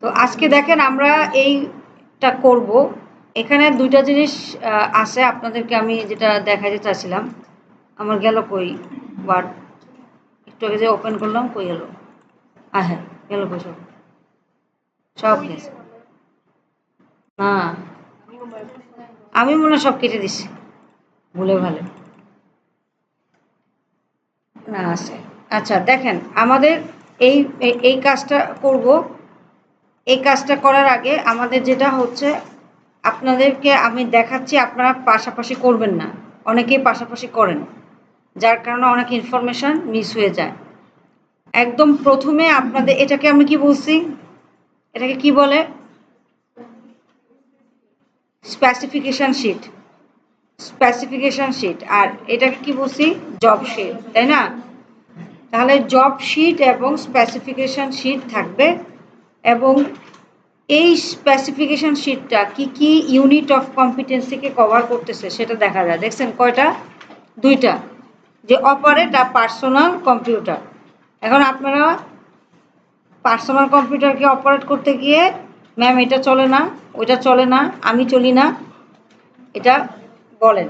তো আজকে দেখেন আমরা এইটা করব। এখানে দুইটা জিনিস আছে আপনাদেরকে আমি যেটা দেখাতে চাচ্ছিলাম। আমার গেল কই ওয়ার্ড, একটু আগে যে ওপেন করলাম কই গেল? হ্যাঁ গেল কই সব, সব গেছে না, আমি মনে হয় সব কেটে দিছি ভুলে ভালে না আছে। আচ্ছা দেখেন আমাদের এই এই কাজটা করব। এই কাজটা করার আগে আমাদের যেটা হচ্ছে, আপনাদেরকে আমি দেখাচ্ছি, আপনারা পাশাপাশি করবেন না। অনেকেই পাশাপাশি করেন, যার কারণে অনেক ইনফরমেশন মিস হয়ে যায়। একদম প্রথমে আপনাদের এটাকে আমি কি বলছি, এটাকে কি বলে? Specification sheet. Specification sheet. আর এটাকে কি বলছি? জব শিট, তাই না? তাহলে জব শিট এবং স্পেসিফিকেশন শিট থাকবে। এবং এই স্পেসিফিকেশন শিটটা কি কি ইউনিট অফ কম্পিটেন্সিকে কভার করতেছে সেটা দেখা যায়। দেখছেন কয়টা? দুইটা, যে অপারেট আর পার্সোনাল কম্পিউটার। এখন আপনারা পার্সোনাল কম্পিউটারকে অপারেট করতে গিয়ে ম্যাম এটা চলে না, ওইটা চলে না, আমি চলি না, এটা বলেন।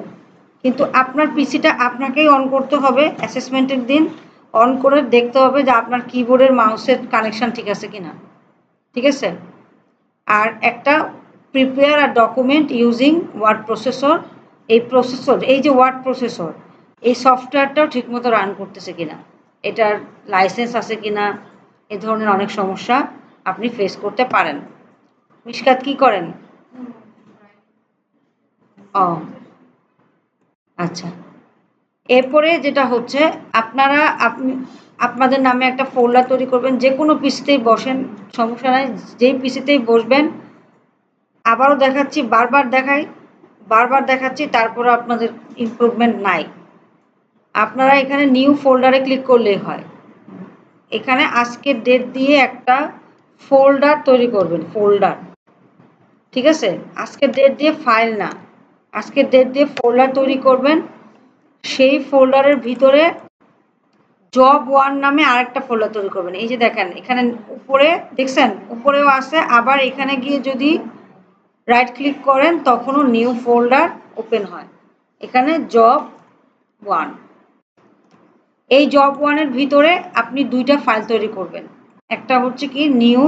কিন্তু আপনার পিসিটা আপনাকেই অন করতে হবে অ্যাসেসমেন্টের দিন। অন করে দেখতে হবে যে আপনার কিবোর্ডের মাউসের কানেকশান ঠিক আছে কি না। ঠিক আছে? আর একটা প্রিপেয়ার আর ডকুমেন্ট ইউজিং ওয়ার্ড প্রসেসর। এই প্রসেসর, এই যে ওয়ার্ড প্রসেসর, এই সফটওয়্যারটাও ঠিকমতো রান করতেছে কিনা, এটার লাইসেন্স আছে কিনা, এ ধরনের অনেক সমস্যা আপনি ফেস করতে পারেন। মিশকাত কি করেন? ও আচ্ছা। এরপরে যেটা হচ্ছে, আপনারা আপনাদের নামে একটা ফোল্ডার তৈরি করবেন। যে কোনো পিসিতেই বসেন, সমস্যা নাই, যেই পিসিতেই বসবেন। আবারও দেখাচ্ছি, বারবার দেখাই, বারবার দেখাচ্ছি, তারপরে আপনাদের ইমপ্রুভমেন্ট নাই। আপনারা এখানে নিউ ফোল্ডারে ক্লিক করলেই হয়। এখানে আজকের ডেট দিয়ে একটা ফোল্ডার তৈরি করবেন, ফোল্ডার। ঠিক আছে? আজকের ডেট দিয়ে ফাইল না, আজকের ডেট দিয়ে ফোল্ডার তৈরি করবেন। সেই ফোল্ডারের ভিতরে জব ওয়ান নামে আরেকটা ফোল্ডার তৈরি করবেন। এই যে দেখেন এখানে উপরে দেখছেন, উপরেও আছে, আবার এখানে গিয়ে যদি রাইট ক্লিক করেন তখনও নিউ ফোল্ডার ওপেন হয়। এখানে জব ওয়ান। এই জব ওয়ানের ভিতরে আপনি দুইটা ফাইল তৈরি করবেন। একটা হচ্ছে কি নিউ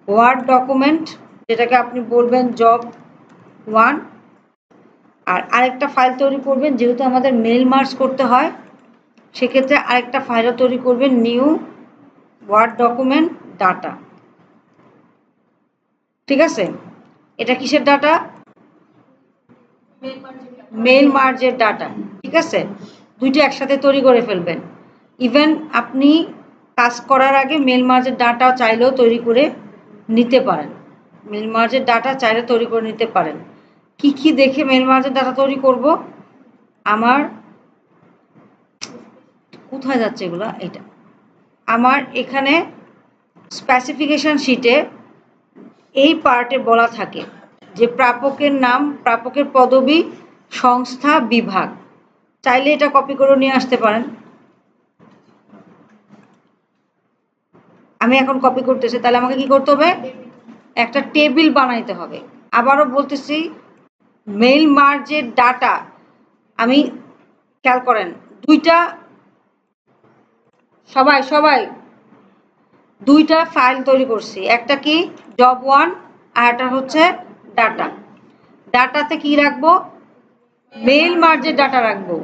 ওয়ার্ড ডকুমেন্ট, যেটাকে আপনি বলবেন জব ওয়ান। আর আরেকটা ফাইল তৈরি করবেন, যেহেতু আমাদের মেল মার্জ করতে হয়, সেক্ষেত্রে আরেকটা ফাইলও তৈরি করবেন নিউ ওয়ার্ড ডকুমেন্ট ডাটা। ঠিক আছে? এটা কিসের ডাটা? Mail মার্জের data. ঠিক আছে? দুইটা একসাথে তৈরি করে ফেলবেন। ইভেন আপনি কাজ করার আগে মেল মার্জের ডাটা চাইলেও তৈরি করে নিতে পারেন। মেল মার্জের ডাটা চাইলে তৈরি করে নিতে পারেন। কি কি দেখে মেল মার্জের ডাটা তৈরি করব? আমার কোথায় যাচ্ছে এগুলা? এটা আমার এখানে স্পেসিফিকেশন শিটে এই পার্টে বলা থাকে যে প্রাপকের নাম, প্রাপকের পদবি, সংস্থা, বিভাগ। চাইলে এটা কপি করে নিয়ে আসতে পারেন। আমি এখন কপি করতেছি, তাহলে আমাকে কি করতে হবে? একটা টেবিল বানাইতে হবে। আবারও বলতেছি, মেল মার্জের ডাটা আমি, খেয়াল করেন, দুইটা, সবাই সবাই দুইটা ফাইল তৈরি করছি। একটা কি জব ওয়ান, আর একটা হচ্ছে ডাটা। ডাটাতে কি রাখবো? মেল মার্জের ডাটা রাখবো।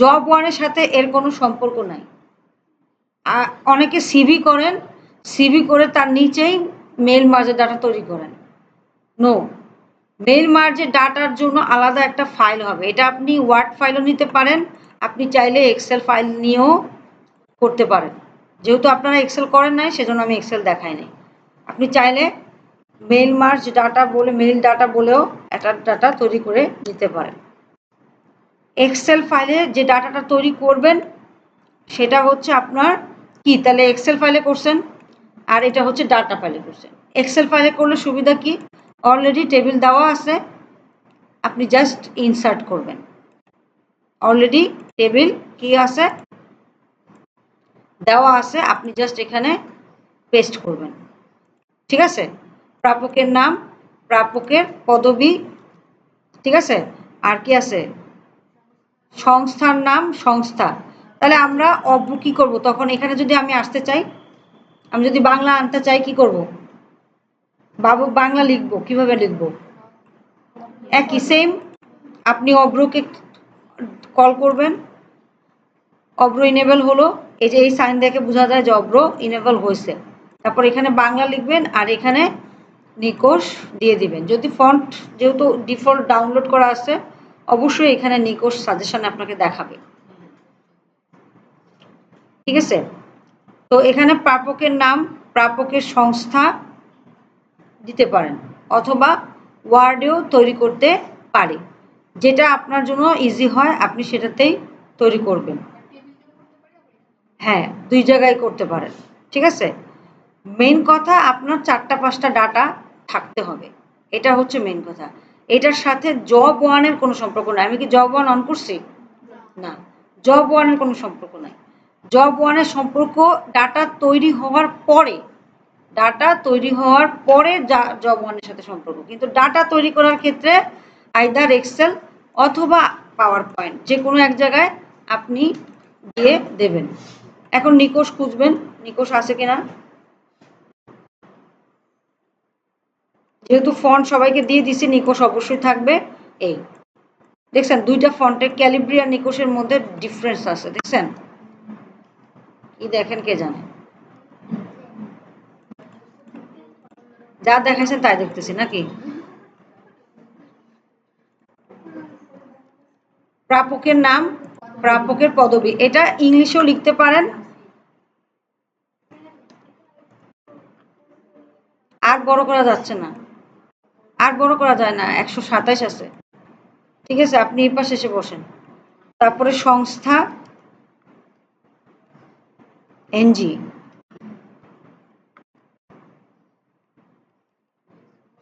জব ওয়ানের সাথে এর কোনো সম্পর্ক নাই। অনেকে সিভি করেন, সিভি করে তার নিচেই মেল মার্জের ডাটা তৈরি করেন। নো, মেল মার্জের ডাটার জন্য আলাদা একটা ফাইল হবে। এটা আপনি ওয়ার্ড ফাইলও নিতে পারেন, আপনি চাইলে এক্সেল ফাইল নিয়েও করতে পারেন। যেহেতু আপনারা এক্সেল করেন নাই, সেজন্য আমি এক্সেল দেখাই নাই। আপনি চাইলে মেল মার্জ ডাটা বলে, মেল ডাটা বলেও একটা ডাটা তৈরি করে নিতে পারেন। এক্সেল ফাইলে যে ডাটাটা তৈরি করবেন সেটা হচ্ছে আপনার কি, তাহলে এক্সেল ফাইলে করছেন, আর এটা হচ্ছে ডাটা ফাইলে করছেন। এক্সেল ফাইলে করলে সুবিধা কি, অলরেডি টেবিল দেওয়া আছে, আপনি জাস্ট ইনসার্ট করবেন। অলরেডি টেবিল কি আছে, দেওয়া আছে, আপনি জাস্ট এখানে পেস্ট করবেন। ঠিক আছে, প্রাপকের নাম, প্রাপকের পদবি, ঠিক আছে, আর কি আছে, সংস্থার নাম, সংস্থা। তাহলে আমরা অব্র কি করব তখন, এখানে যদি আমি আসতে চাই, আমি যদি বাংলা আনতে চাই কি করব, বাবু বাংলা লিখবো, কিভাবে লিখবো, একই সেম, আপনি অব্রকে কল করবেন, অব্র ইনেবল হলো, এই যে এই সাইন দেখে বোঝা যায় যে অব্র ইনেবল হয়েছে। তারপর এখানে বাংলা লিখবেন আর এখানে নিকোষ দিয়ে দিবেন। যদি ফন্ট যেহেতু ডিফল্ট ডাউনলোড করা আছে, অবশ্যই এখানে নিকোষ সাজেশন আপনাকে দেখাবে, ঠিক আছে। তো এখানে প্রাপকের নাম, প্রাপকের সংস্থা দিতে পারেন, অথবা ওয়ার্ডেও তৈরি করতে পারি, যেটা আপনার জন্য ইজি হয় আপনি সেটাতেই তৈরি করবেন। হ্যাঁ, দুই জায়গায় করতে পারেন, ঠিক আছে। মেন কথা আপনার 4-5টা ডাটা থাকতে হবে, এটা হচ্ছে মেন কথা। এটার সাথে জব ওয়ানের কোনো সম্পর্ক নাই। আমি কি জব ওয়ান অন করছি? না, জব ওয়ানের কোনো সম্পর্ক নাই। জব ওয়ানের সম্পর্ক ডাটা তৈরি হওয়ার পরে, ডাটা তৈরি হওয়ার পরে জব ওয়ানের সাথে সম্পর্ক। কিন্তু ডাটা তৈরি করার ক্ষেত্রে আইদার এক্সেল অথবা পাওয়ার পয়েন্ট যে কোনো এক জায়গায় আপনি দিয়ে দেবেন। এখন নিকোষ খুঁজবেন, নিকোষ আছে কিনা, যেহেতু ফন্ট সবাইকে দিয়ে দিছি নিকোষ অবশ্যই থাকবে। এই দেখছেন দুইটা ফন্টের ক্যালিব্রি আর নিকোষের মধ্যে ডিফারেন্স আছে, দেখছেন কি দেখেন কে জানে, যা দেখাইছেন তাই দেখতেছি নাকি। প্রাপকের নাম, প্রাপকের পদবি, এটা ইংলিশেও লিখতে পারেন। আর বড় করা যাচ্ছে না, আর বড় করা যায় না, 127 আছে, ঠিক আছে। আপনি এই পাশে এসে বসেন। তারপরে সংস্থা, এনজি,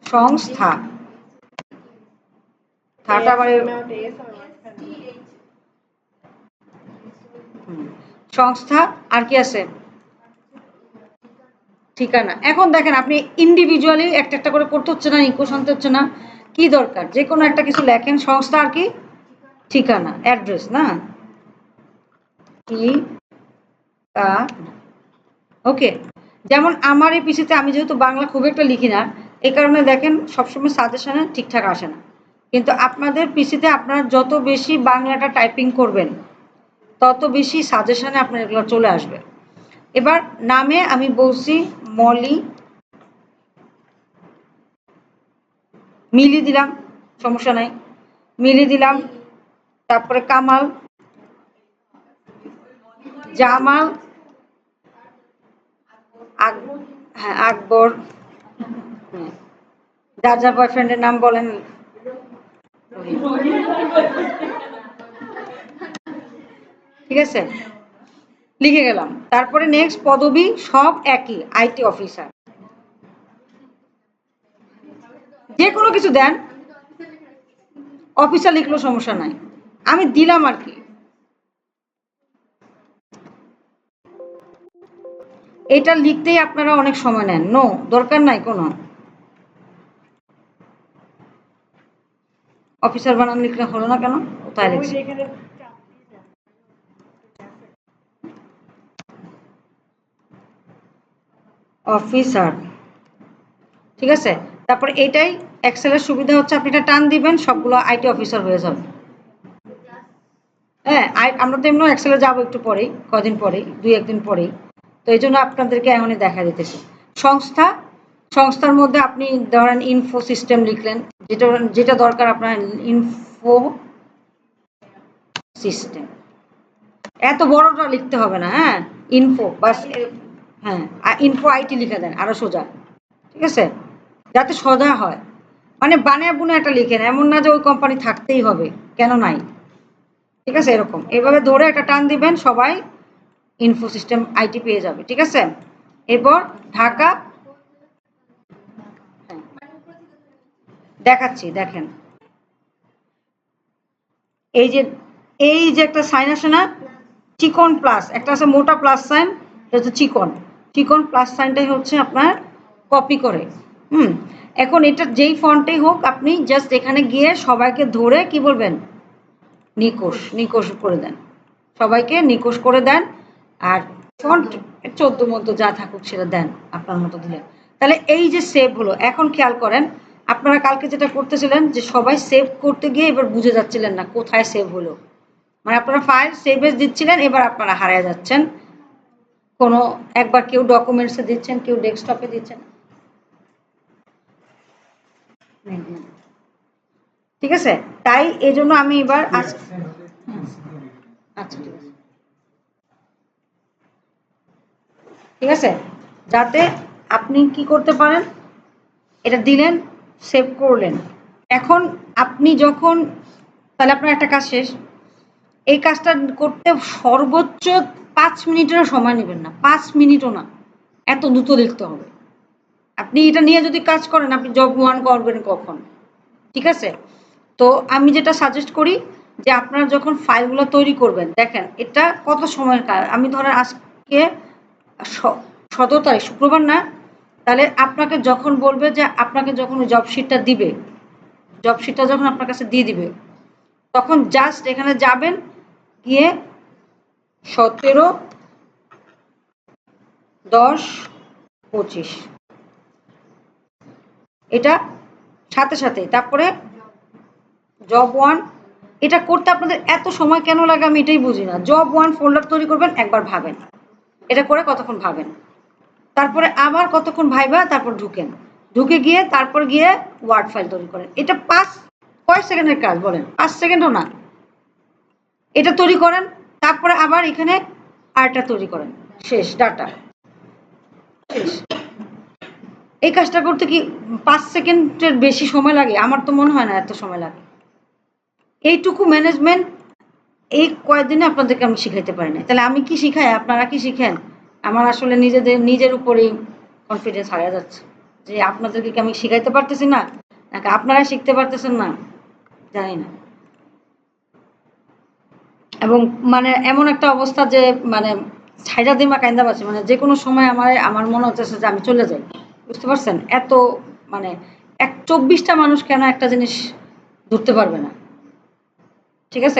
সংস্থা, থাটা মানে সংস্থা, আর কি আছে, ঠিকানা। এখন দেখেন আপনি ইন্ডিভিজুয়ালি একটা একটা করে করতে হচ্ছে না, ইকোশ আনতে হচ্ছে না, কি দরকার যে কোনো একটা কিছু লেখেন, সংস্থা আর কি, ঠিকানা, অ্যাড্রেস না, ওকে। যেমন আমার এই পিসিতে আমি যেহেতু বাংলা খুব একটা লিখি না, এই কারণে দেখেন সবসময় সাজেশনে ঠিকঠাক আসে না। কিন্তু আপনাদের পিসিতে আপনারা যত বেশি বাংলাটা টাইপিং করবেন তত বেশি সাজেশনে আপনার এগুলো চলে আসবে। এবার নামে আমি বলছি মলি, মিলি দিলাম, সমস্যা নাই, মিলি দিলাম। তারপরে কামাল, জামাল, হ্যাঁ আকবর, যার যার বয়ফ্রেন্ডের নাম বলেন, ঠিক আছে, লিখে গেলাম। তারপরে নেক্সট পদবি সব একই, আইটি অফিসার, যে কোনো কিছু দেন, অফিসার লিখলেও সমস্যা নাই, আমি দিলাম আর কি। এটা লিখতেই আপনারা অনেক সময় নেন, নো দরকার নাই কোনো, অফিসার বানান লিখলে হলো না কেন, তাই লিখছি। অফিসার, ঠিক আছে। তারপর এটাই এক্সেলের সুবিধা হচ্ছে আপনি এটা টান দিবেন সবগুলো আইটি অফিসার হয়ে যাবে। হ্যাঁ, আমরা তো এমনি এক্সেলে যাবো একটু পরেই, কদিন পরেই, 2-1 দিন পরেই। তো এই জন্য আপনাদেরকে এখনই দেখা দিতেছি। সংস্থা, সংস্থার মধ্যে আপনি ধরেন ইনফো সিস্টেম লিখলেন, যেটা যেটা দরকার আপনার ইনফো সিস্টেম, এত বড়টা লিখতে হবে না, হ্যাঁ ইনফো বাস, হ্যাঁ ইনফো আইটি লিখে দেন আরো সোজা, ঠিক আছে, যাতে সোজা হয়। মানে বানিয়ে বুনে একটা লিখেন, এমন না যে ওই কোম্পানি থাকতেই হবে, কেন নাই, ঠিক আছে, এরকম এভাবে ধরে একটা টান দিবেন, সবাই ইনফো সিস্টেম আইটি পেয়ে যাবে, ঠিক আছে। এরপর ঢাকা, দেখাচ্ছি দেখেন, এই যে এই যে একটা সাইন আসে না, চিকন প্লাস, একটা আছে মোটা প্লাস সাইন, এটা হচ্ছে চিকন, চিকন প্লাস সাইনটাই হচ্ছে আপনার কপি করে। এখন এটা যেই ফন্টেই হোক আপনি জাস্ট এখানে গিয়ে সবাইকে ধরে কি বলবেন, নিকোষ নিকোষ করে দেন, সবাইকে নিকোষ করে দেন। আর ফন্ট 14 মতো যা থাকুক সেটা দেন, আপনার মতো দিলেন। তাহলে এই যে সেভ হলো। এখন খেয়াল করেন আপনারা কালকে যেটা করতেছিলেন যে সবাই সেভ করতে গিয়ে এবার বুঝে যাচ্ছিলেন না কোথায় সেভ হলো, মানে আপনারা ফাইল সেভ এস দিচ্ছিলেন, এবার আপনারা হারিয়ে যাচ্ছেন। কোনো একবার কেউ ডকুমেন্টসে দিচ্ছেন, কেউ ডেস্কটপে দিচ্ছেন, ঠিক আছে? তাই এই জন্য আমি এবার আচ্ছা ঠিক আছে, ঠিক আছে, যাতে আপনি কি করতে পারেন, এটা দিলেন, সেভ করলেন। এখন আপনি যখন, তাহলে আপনার একটা কাজ শেষ। এই কাজটা করতে সর্বোচ্চ 5 মিনিটেরও সময় নেবেন না, 5 মিনিটও না, এত দ্রুত লিখতে হবে। আপনি এটা নিয়ে যদি কাজ করেন আপনি জব 1 করবেন কখন, ঠিক আছে? তো আমি যেটা সাজেস্ট করি যে আপনারা যখন ফাইলগুলো তৈরি করবেন, দেখেন এটা কত সময়ের কাজ। আমি ধরেন আজকে 17 তারিখ, শুক্রবার না? তাহলে আপনাকে যখন বলবে যে আপনাকে যখন জব শিটটা দিবে, জব শিটটা যখন আপনার কাছে দিয়ে দিবে, তখন জাস্ট এখানে যাবেন, গিয়ে 17/10/25 এটা সাথে সাথে, তারপরে জব 1। এটা করতে আপনাদের এত সময় কেন লাগে আমি এটাই বুঝি না। জব 1 ফোল্ডার তৈরি করবেন, একবার ভাবেন, এটা করে কতক্ষণ ভাবেন, তারপরে আবার কতক্ষণ ভাইবা, তারপর ঢুকেন, ঢুকে গিয়ে তারপর গিয়ে ওয়ার্ড ফাইল তৈরি করেন। এটা কয় সেকেন্ডের কাজ বলেন? 5 সেকেন্ডও না। এটা তৈরি করেন, তারপরে আবার এখানে আরটা তৈরি করেন, শেষ, ডাটা শেষ। এই কাজটা করতে কি 5 সেকেন্ডের বেশি সময় লাগে? আমার তো মনে হয় না এত সময় লাগে। এইটুকু ম্যানেজমেন্ট এই কয়েকদিনে আপনাদেরকে আমি শিখাইতে পারি না। তাহলে আমি কি শিখাই, আপনারা কি শিখেন? আমার আসলে নিজের উপরেই কনফিডেন্স হারিয়ে যাচ্ছে যে আপনাদেরকে কি আমি শিখাইতে পারতেছি না, নাকি আপনারা শিখতে পারতেছেন না, জানি না। এবং মানে এমন একটা অবস্থা যে মানে ছাইরা দিমা কাইন্দা পাচ্ছে, মানে যে কোনো সময় আমার মনে হচ্ছে যে আমি চলে যাই, বুঝতে পারছেন? এত মানে 24টা মানুষ কেন একটা জিনিস ধরতে পারবে না, ঠিক আছে?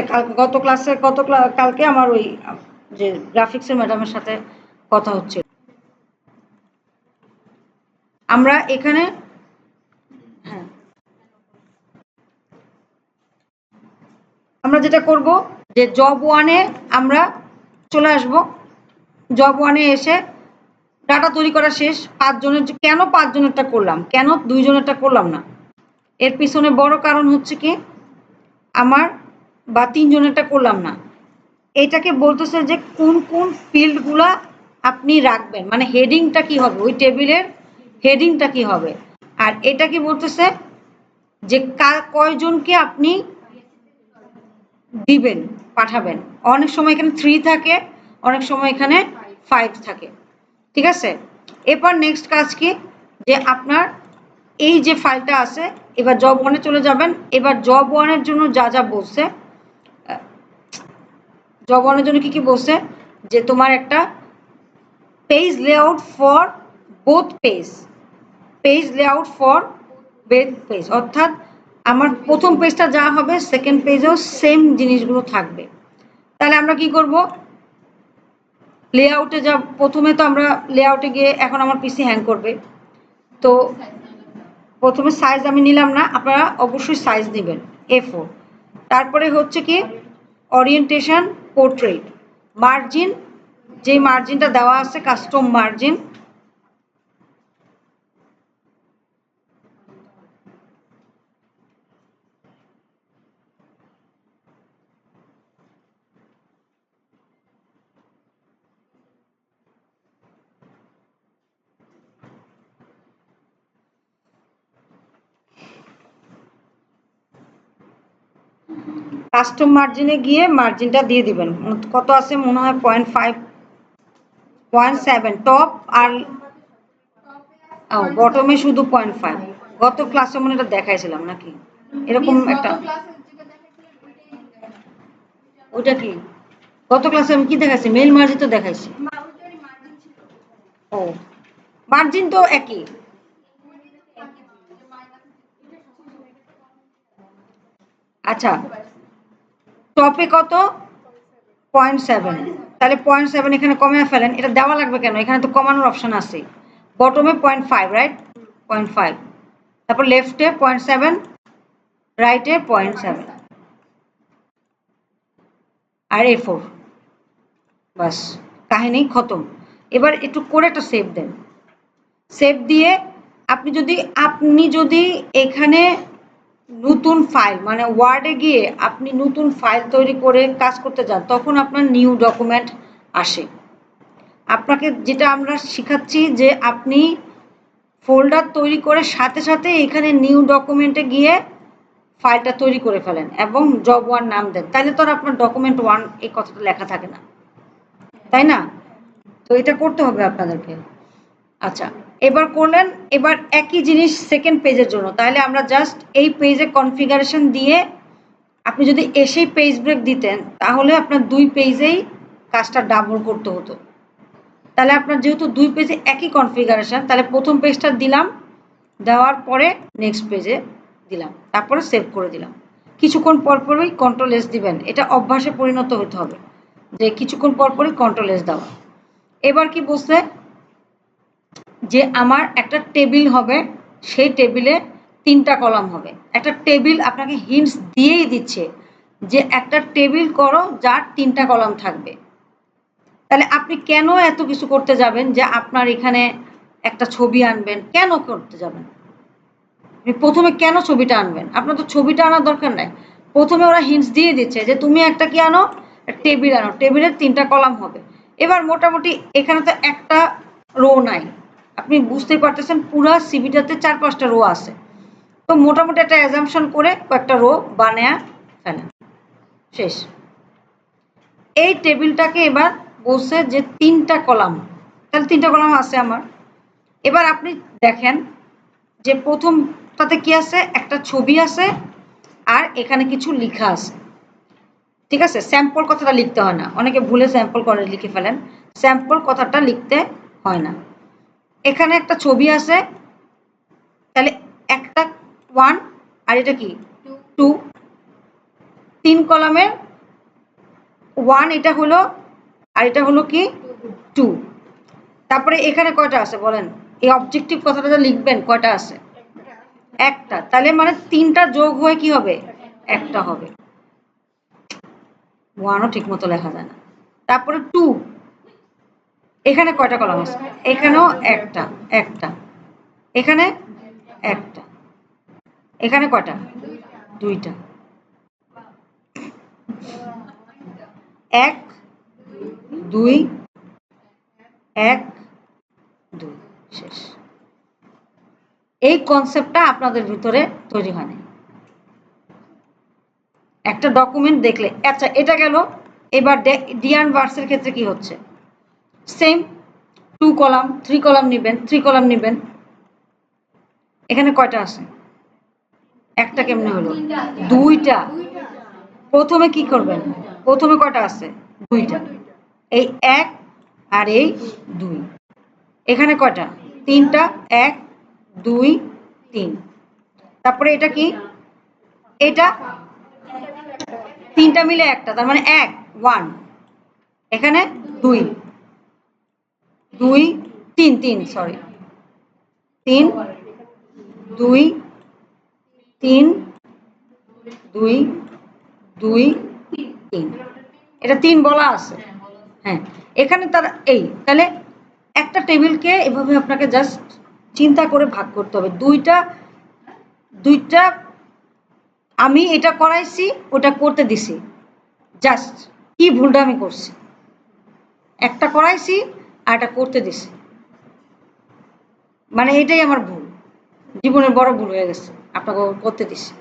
কালকে আমার ওই যে গ্রাফিক্সের ম্যাডামের সাথে কথা হচ্ছে। আমরা এখানে, হ্যাঁ, আমরা যেটা করব যে জব 1-এ আমরা চলে আসব। জব 1-এ এসে ডাটা তৈরি করা শেষ। 5 জনের, কেন 5 জনেরটা করলাম, কেন 2 জনেরটা করলাম না, এর পিছনে বড় কারণ হচ্ছে কি আমার, বা 3 জনেরটা করলাম না, এটাকে বলতেছে যে কোন কোন ফিল্ডগুলা আপনি রাখবেন, মানে হেডিংটা কি হবে, ওই টেবিলের হেডিংটা কি হবে। আর এটা কি বলতেছে যে কয়জনকে আপনি দিবেন, পাঠাবেন। অনেক সময় এখানে 3 থাকে, অনেক সময় এখানে 5 থাকে, ঠিক আছে? এরপর নেক্সট কাজ কি, যে আপনার এই যে ফাইলটা আছে, এবার জব 1-এ চলে যাবেন। এবার জব 1-এর জন্য যা যা বলছে, জব 1-এর জন্য কি কি বলছে, যে তোমার একটা page layout for both page, page layout for both page, অর্থাৎ আমার প্রথম পেজটা যা হবে সেকেন্ড পেজেও সেম জিনিসগুলো থাকবে। তাহলে আমরা কি করব, লেআউটে যা, প্রথমে তো আমরা লেআউটে গিয়ে, এখন আমার পিসি হ্যাং করবে, তো প্রথমে সাইজ আমি নিলাম না, আপনারা অবশ্যই সাইজ নেবেন A4। তারপরে হচ্ছে কি ওরিয়েন্টেশন, পোর্ট্রেট, মার্জিন, যে মার্জিনটা দেওয়া আছে কাস্টম মার্জিন, কাস্টম মার্জিনে গিয়ে মার্জিনটা দিয়ে দিবেন, কত আছে মনে হয় 0.5, 0.7 টপ, আর বটমে শুধু 0.5। গত ক্লাসে মনে এটা দেখাইছিলাম নাকি, এরকম একটা, ওইটা কি গত ক্লাসে আমি কি দেখাইছি, মেল মার্জিন তো দেখাইছি। ও মার্জিন তো একই, আচ্ছা, টপে কত? 0.7। তাহলে 0.7 এখানে কমিয়ে ফেলেন। এটা দেওয়া লাগবে কেন? এখানে তো কমানোর অপশন আছে। বটমে 0.5, রাইট? 0.5, তারপর লেফটে 0.7, রাইটে 0.7 আর A4। বাস, কাহিনী খতম। এবার একটু করে একটা সেভ দেন। সেভ দিয়ে আপনি যদি এখানে নতুন ফাইল মানে ওয়ার্ডে গিয়ে আপনি নতুন ফাইল তৈরি করে কাজ করতে যান, তখন আপনার নিউ ডকুমেন্ট আসে। আপনাকে যেটা আমরা শিখাচ্ছি যে আপনি ফোল্ডার তৈরি করে সাথে সাথে এখানে নিউ ডকুমেন্টে গিয়ে ফাইলটা তৈরি করে ফেলেন এবং জব 1 নাম দেন, তাহলে তো আর আপনার ডকুমেন্ট 1 এই কথাটা লেখা থাকে না, তাই না? তো এটা করতে হবে আপনাদেরকে। আচ্ছা, এবার করলেন। এবার একই জিনিস সেকেন্ড পেজের জন্য। তাহলে আমরা জাস্ট এই পেজে কনফিগারেশন দিয়ে আপনি যদি এসেই পেজ ব্রেক দিতেন তাহলে আপনার 2 পেজেই কাজটা ডাবল করতে হতো। তাহলে আপনার যেহেতু 2 পেজে একই কনফিগারেশন, তাহলে প্রথম পেজটা দিলাম, দেওয়ার পরে নেক্সট পেজে দিলাম, তারপরে সেভ করে দিলাম। কিছুক্ষণ পরপরই কন্ট্রোল এস দিবেন। এটা অভ্যাসে পরিণত হতে হবে যে কিছুক্ষণ পরপরই কন্ট্রোল এস দেওয়া। এবার কি বলছে যে আমার একটা টেবিল হবে, সেই টেবিলে 3টা কলাম হবে। একটা টেবিল আপনাকে হিন্টস দিয়েই দিচ্ছে যে একটা টেবিল করো যার 3টা কলাম থাকবে। তাহলে আপনি কেন এত কিছু করতে যাবেন যে আপনার এখানে একটা ছবি আনবেন? কেন করতে যাবেন? আপনি প্রথমে কেন ছবিটা আনবেন? আপনার তো ছবিটা আনার দরকার নাই। প্রথমে ওরা হিন্টস দিয়ে দিচ্ছে যে তুমি একটা কি আনো? টেবিল আনো, টেবিলের 3টা কলাম হবে। এবার মোটামুটি এখানে তো একটা রো নাই, আপনি বুঝতেই পারতেছেন পুরো সিভিটাতে 4-5টা রো আছে। তো মোটামুটি একটা অ্যাজাম্পশন করে কয়েকটা রো বানায়া ফেলেন, শেষ। এই টেবিলটাকে এবার বলছে যে 3টা কলাম, তাহলে 3টা কলাম আছে আমার। এবার আপনি দেখেন যে প্রথমটাতে কি আছে? একটা ছবি আছে আর এখানে কিছু লেখা আছে, ঠিক আছে? স্যাম্পল কথাটা লিখতে হয় না, অনেকে ভুলে স্যাম্পল করে লিখে ফেলেন। স্যাম্পল কথাটা লিখতে হয় না। এখানে একটা ছবি আছে, তাহলে একটা 1 আর এটা কি 2, 3 কলামের 1 এটা হলো, আর এটা হলো কি 2। তারপরে এখানে কয়টা আছে বলেন? এই অবজেক্টিভ কথাটা যা লিখবেন কয়টা আছে? একটা। তাহলে মানে 3টা যোগ হয়ে কি হবে? একটা হবে। 1ও ঠিক মতো লেখা যায় না। তারপরে 2, এখানে কয়টা কলাম আছে? এখানেও একটা, একটা। এখানে একটা। এখানে কয়টা? 2টা। 1 2 1 2, শেষ। এই কনসেপ্টটা আপনাদের ভিতরে তৈরি হয়নি। একটা ডকুমেন্ট দেখলে, আচ্ছা এটা গেল। এবার ডিয়ান ভার্সের ক্ষেত্রে কি হচ্ছে? সেম 2 কলাম 3 কলাম নেবেন, 3 কলাম নেবেন। এখানে কয়টা আছে? একটা কেমনে হলো? 2টা। প্রথমে কি করবেন? প্রথমে কয়টা আছে? 2টা। এই 1 আর এই 2। এখানে কয়টা? 3টা। 1 2 3। তারপরে এটা কি? এটা 3টা মিলে একটা, তার মানে 1 1। এখানে 2 2 3 3, সরি 3 2 3 2 2 3। এটা 3 বলা আছে, হ্যাঁ। এখানে তার এই, তাহলে একটা টেবিলকে এভাবে আপনাকে জাস্ট চিন্তা করে ভাগ করতে হবে। দুইটা আমি এটা করাইছি, ওটা করতে দিছি, জাস্ট কি ভুলটা আমি করছি? একটা করাইছি আর এটা করতে দিছি, মানে এটাই আমার ভুল, জীবনের বড় ভুল হয়ে গেছে। আপনাকে করতে দিছি।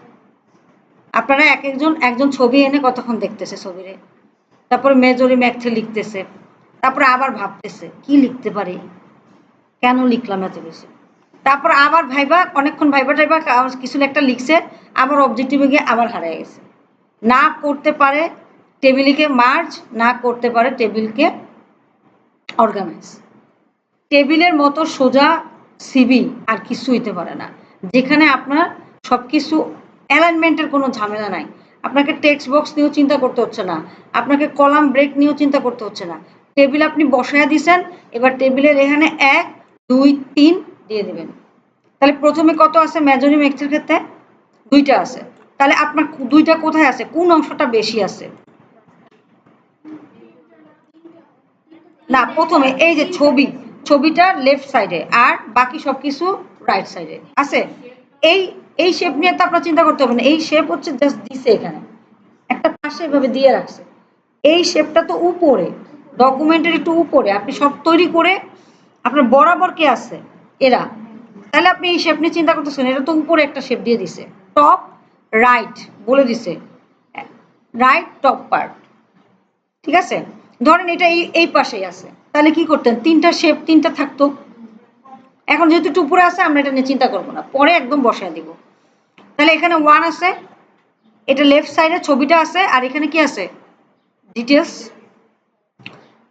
আপনারা একজন ছবি এনে কতক্ষণ দেখতেছে ছবিরে, তারপরে মেজরি ম্যাথে লিখতেছে, তারপরে আবার ভাবতেছে কি লিখতে পারি, কেন লিখলাম এত বেশি, তারপর আবার ভাইবা অনেকক্ষণ ভাইবা টাইবা কিছু একটা লিখছে, আবার অবজেক্টিভে গিয়ে আবার হারিয়ে গেছে। না করতে পারে টেবিলকে মার্জ, না করতে পারে টেবিলকে অর্গানাইজ। টেবিলের মতো সোজা সিবি আর কিছু হইতে পারে না, যেখানে আপনার সব কিছু অ্যালাইনমেন্টের কোনো ঝামেলা নাই। আপনাকে টেক্সট বক্স নিয়েও চিন্তা করতে হচ্ছে না, আপনাকে কলাম ব্রেক নিয়েও চিন্তা করতে হচ্ছে না। টেবিল আপনি বসায় দিয়েছেন, এবার টেবিলের এখানে 1 2 3 দিয়ে দেবেন। তাহলে প্রথমে কত আছে মেজরিং এক্সের ক্ষেত্রে? 2টা আছে। তাহলে আপনার 2টা কোথায় আছে, কোন অংশটা বেশি আছে? না, প্রথমে এই যে ছবিটা লেফট সাইডে আর বাকি সবকিছু রাইট সাইডে আছে। এই এই শেপ নিয়ে তো আপনার চিন্তা করতে হবে না, এই শেপ হচ্ছে জাস্ট দিছে এখানে একটা পাশে এভাবে দিয়ে রাখছে। এই শেপটা তো উপরে, ডকুমেন্টের একটু উপরে, আপনি সব তৈরি করে আপনার বরাবর কে আছে এরা, তাহলে আপনি এই শেপ নিয়ে চিন্তা করতেছেন, এটা তো উপরে একটা শেপ দিয়ে দিছে, টপ রাইট বলে দিছে, রাইট টপ পার্ট। ঠিক আছে, ধরেন এটা এই পাশেই আছে, তাহলে কি করতেন, 3টা শেপ 3টা থাকতো। এখন যেহেতু একটু উপরে আছে আমরা এটা নিয়ে চিন্তা করবো না, পরে একদম বসায় দিব। তাহলে এখানে 1 আছে, এটা লেফট সাইডে ছবিটা আছে, আর এখানে কি আছে ডিটেলস।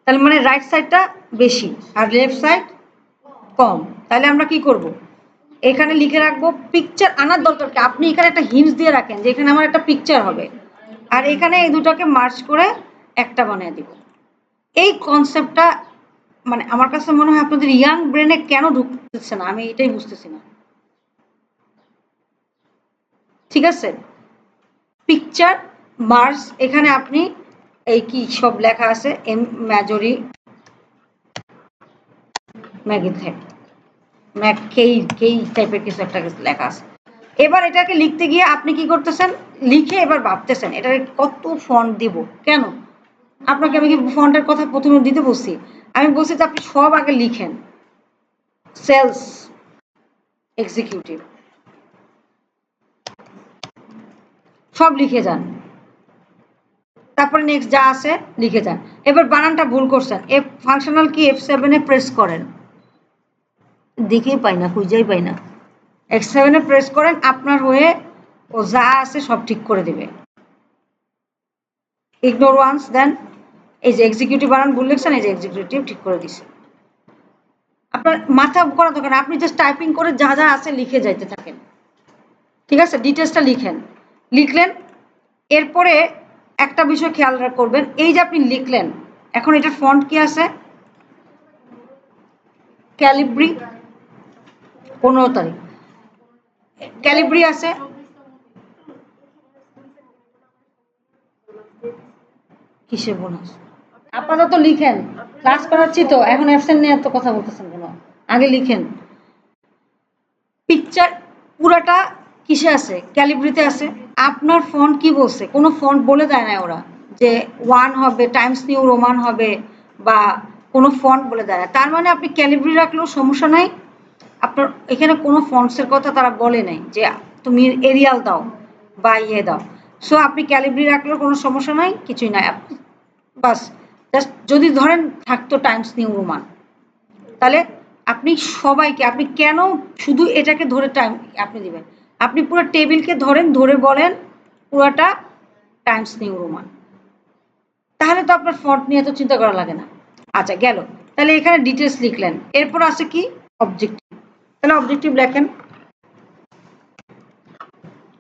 তাহলে মানে রাইট সাইডটা বেশি আর লেফট সাইড কম। তাহলে আমরা কি করব, এখানে লিখে রাখবো পিকচার আনার দরকার কি, আপনি এখানে একটা হিন্টস দিয়ে রাখেন যে এখানে আমার একটা পিকচার হবে, আর এখানে এই দুটাকে মার্জ করে একটা বানিয়ে দিব। এই কনসেপ্টটা মানে আমার কাছে মনে হয় আপনাদের ইয়াং ব্রেনে কেন ঢুকতেছে না, আমি এটাই বুঝতেছি না। ঠিক আছে, পিকচার মার্জ, এখানে আপনি এই কি সব লেখা আছে, এম মেজরি ম্যাগিথেক ম্যাককেই টাইপের কিছু একটা লেখা আছে। এবার এটাকে লিখতে গিয়ে আপনি কি করতেছেন, লিখে এবার ভাবতেছেন এটাকে কত ফন্ট দিব। কেন আপনাকে আমি কি ফন্টের কথা প্রথমে দিতে বলছি, আমি বলছি যে আপনি সব আগে লিখেন সেলস এক্সিকিউটিভ, সব লিখে যান, তারপরে নেক্সট যা আছে লিখে যান। এবার বানানটা ভুল করছেন, এফ ফাংশনাল কি F7 এ প্রেস করেন, দেখেই পাই না, খুঁজেই পাই না, F7 এ প্রেস করেন, আপনার হয়ে ও যা আছে সব ঠিক করে দিবে। ইগনোর ওয়ান্স, দেন এই যে এক্সিকিউটিভ বানান ভুল লিখছেন, এই যে এক্সিকিউটিভ ঠিক করে দিছে। আপনার মাথা করা দরকার, আপনি জাস্ট টাইপিং করে যা যা আছে লিখে যাইতে থাকেন। ঠিক আছে, ডিটেলসটা লিখেন, লিখলেন। এরপরে একটা বিষয় খেয়াল করবেন, এই যে আপনি লিখলেন, এখন এটার ফন্ট কি আছে, ক্যালিব্রি 15 তারিখ ক্যালিব্রি আছে, কিসের বোনাস আপাতত লিখেন, ক্লাস করাচ্ছি তো, এখন অ্যাবসেন্ট নিয়ে এত কথা বলতেছেন কেন, আগে লিখেন। পিকচার পুরাটা কিসে আছে, ক্যালিব্রিতে আছে। আপনার ফন্ট কি বলছে, কোনো ফন্ট বলে দেয় না ওরা যে 1 হবে, টাইমস নিউ রোমান হবে, বা কোনো ফন্ট বলে দেয় না। তার মানে আপনি ক্যালিব্রি রাখলেও সমস্যা নাই, আপনার এখানে কোনো ফন্টসের কথা তারা বলে নাই যে তুমি এরিয়াল দাও বা ইয়ে দাও। সো আপনি ক্যালিব্রি রাখলেও কোনো সমস্যা নাই, কিছুই নাই। বাস জাস্ট যদি ধরেন থাকতো টাইমস নিউ রোমান, তাহলে আপনি সবাইকে, আপনি কেন শুধু এটাকে ধরে টাইম আপনি দিবেন, আপনি পুরো টেবিলকে ধরেন, ধরে বলেন পুরাটা টাইমস নিউ রোমান, তাহলে তো আপনার ফন্ট নিয়ে তো চিন্তা করা লাগে না। আচ্ছা গেল, তাহলে এখানে ডিটেলস লিখলেন, এরপর আছে কি অবজেক্টিভ, তাহলে অবজেক্টিভ লেখেন।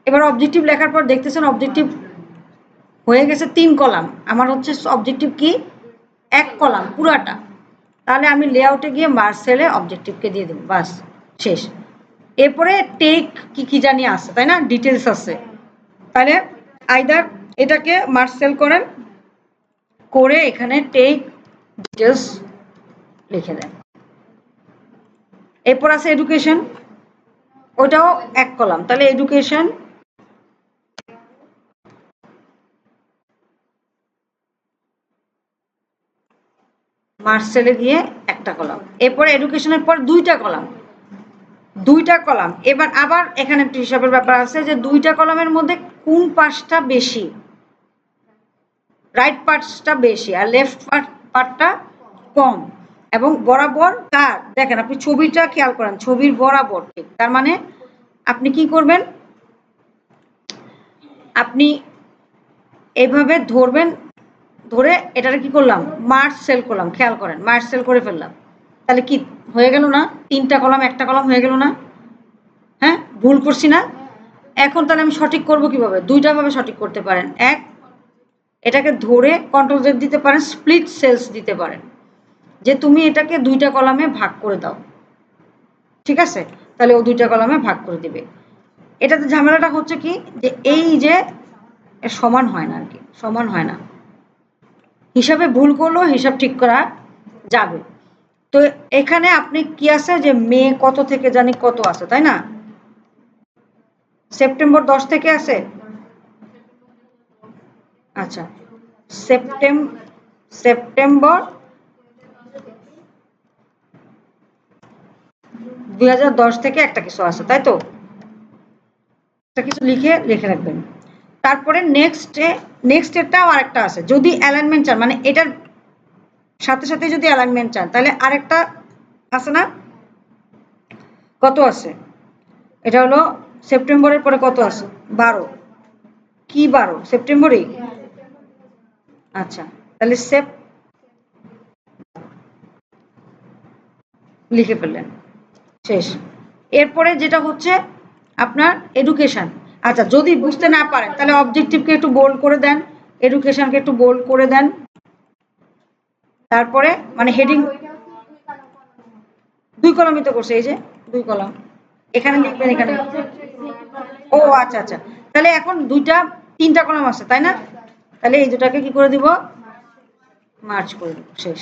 এবার অবজেক্টিভ লেখার পর দেখতেছেন অবজেক্টিভ হয়ে গেছে 3 কলাম, আমার হচ্ছে অবজেক্টিভ কি 1 কলাম পুরাটা। তাহলে আমি লেআউটে গিয়ে মার্জ সেলে অবজেক্টিভকে দিয়ে দেবো, বাস শেষ। এরপরে টেক কি জানি আছে তাই না, ডিটেলস আছে, তাহলে আইদার এটাকে মার্জ সেল করেন, করে এখানে টেক ডিটেলস লিখে দেন। এরপর আছে এডুকেশন, ওটাও 1 কলাম, তাহলে এডুকেশন মার্জ সেলে গিয়ে 1টা কলাম। এরপরে এডুকেশনের পর 2টা কলাম, 2টা কলাম। এবার আবার এখানে একটা হিসাবের ব্যাপার আছে যে 2টা কলামের মধ্যে কোন পাশটা বেশি, রাইট পার্টসটা বেশি আর লেফট পার্টটা কম, এবং বরাবর কার দেখেন, আপনি ছবিটা খেয়াল করেন, ছবির বরাবর ঠিক, তার মানে আপনি কি করবেন, আপনি এইভাবে ধরবেন, ধরে এটাকে কি করলাম মার্জ সেল করলাম, খেয়াল করেন মার্জ সেল করে ফেললাম, তাহলে কি হয়ে গেল না, 3টা কলাম 1টা কলাম হয়ে গেল না, হ্যাঁ ভুল করছি না। এখন তাহলে আমি সঠিক করব কিভাবে? দুইটা ভাবে সঠিক করতে পারেন। এক, এটাকে ধরে কন্ট্রোল জেড দিতে পারেন, স্প্লিট সেলস দিতে পারেন, যে তুমি এটাকে দুইটা কলামে ভাগ করে দাও, ঠিক আছে? তাহলে ও দুইটা কলামে ভাগ করে দিবে। এটাতে ঝামেলাটা হচ্ছে কি, যে এই যে সমান হয় না আর কি, সমান হয় না, হিসাবে ভুল করলেও হিসাব ঠিক করা যাবে। তো এখানে আপনি কি আছে যে মে কত থেকে জানি কত আছে, তাই না? সেপ্টেম্বর 10 থেকে আছে। আচ্ছা, সেপ্টেম্বর 2010 থেকে একটা কিছু আছে, তাই তো? একটা কিছু লিখে রাখবেন। তারপরে নেক্সট এরটাও আরেকটা আছে, যদি অ্যালাইনমেন্ট চান, মানে এটার সাথে সাথে যদি অ্যালাইনমেন্ট চান, তাহলে আরেকটা আছে না, কত আছে? এটা হলো সেপ্টেম্বরের পরে কত আছে? 12। কি 12? সেপ্টেম্বরেই। আচ্ছা, তাহলে লিখে ফেললেন, শেষ। এরপরে যেটা হচ্ছে আপনার এডুকেশন। আচ্ছা, যদি বুঝতে না পারেন তাহলে অবজেক্টিভকে একটু বোল্ড করে দেন, এডুকেশনকে একটু বোল্ড করে দেন। তারপরে মানে হেডিং 2 কলামই তো করছে, এই যে 2 কলাম এখানে লিখবেন, এখানে। ও আচ্ছা আচ্ছা, তাহলে এখন 3টা কলাম আছে, তাই না? তাহলে এই দুটাকে কি করে দিব? মার্জ করে দিব, শেষ।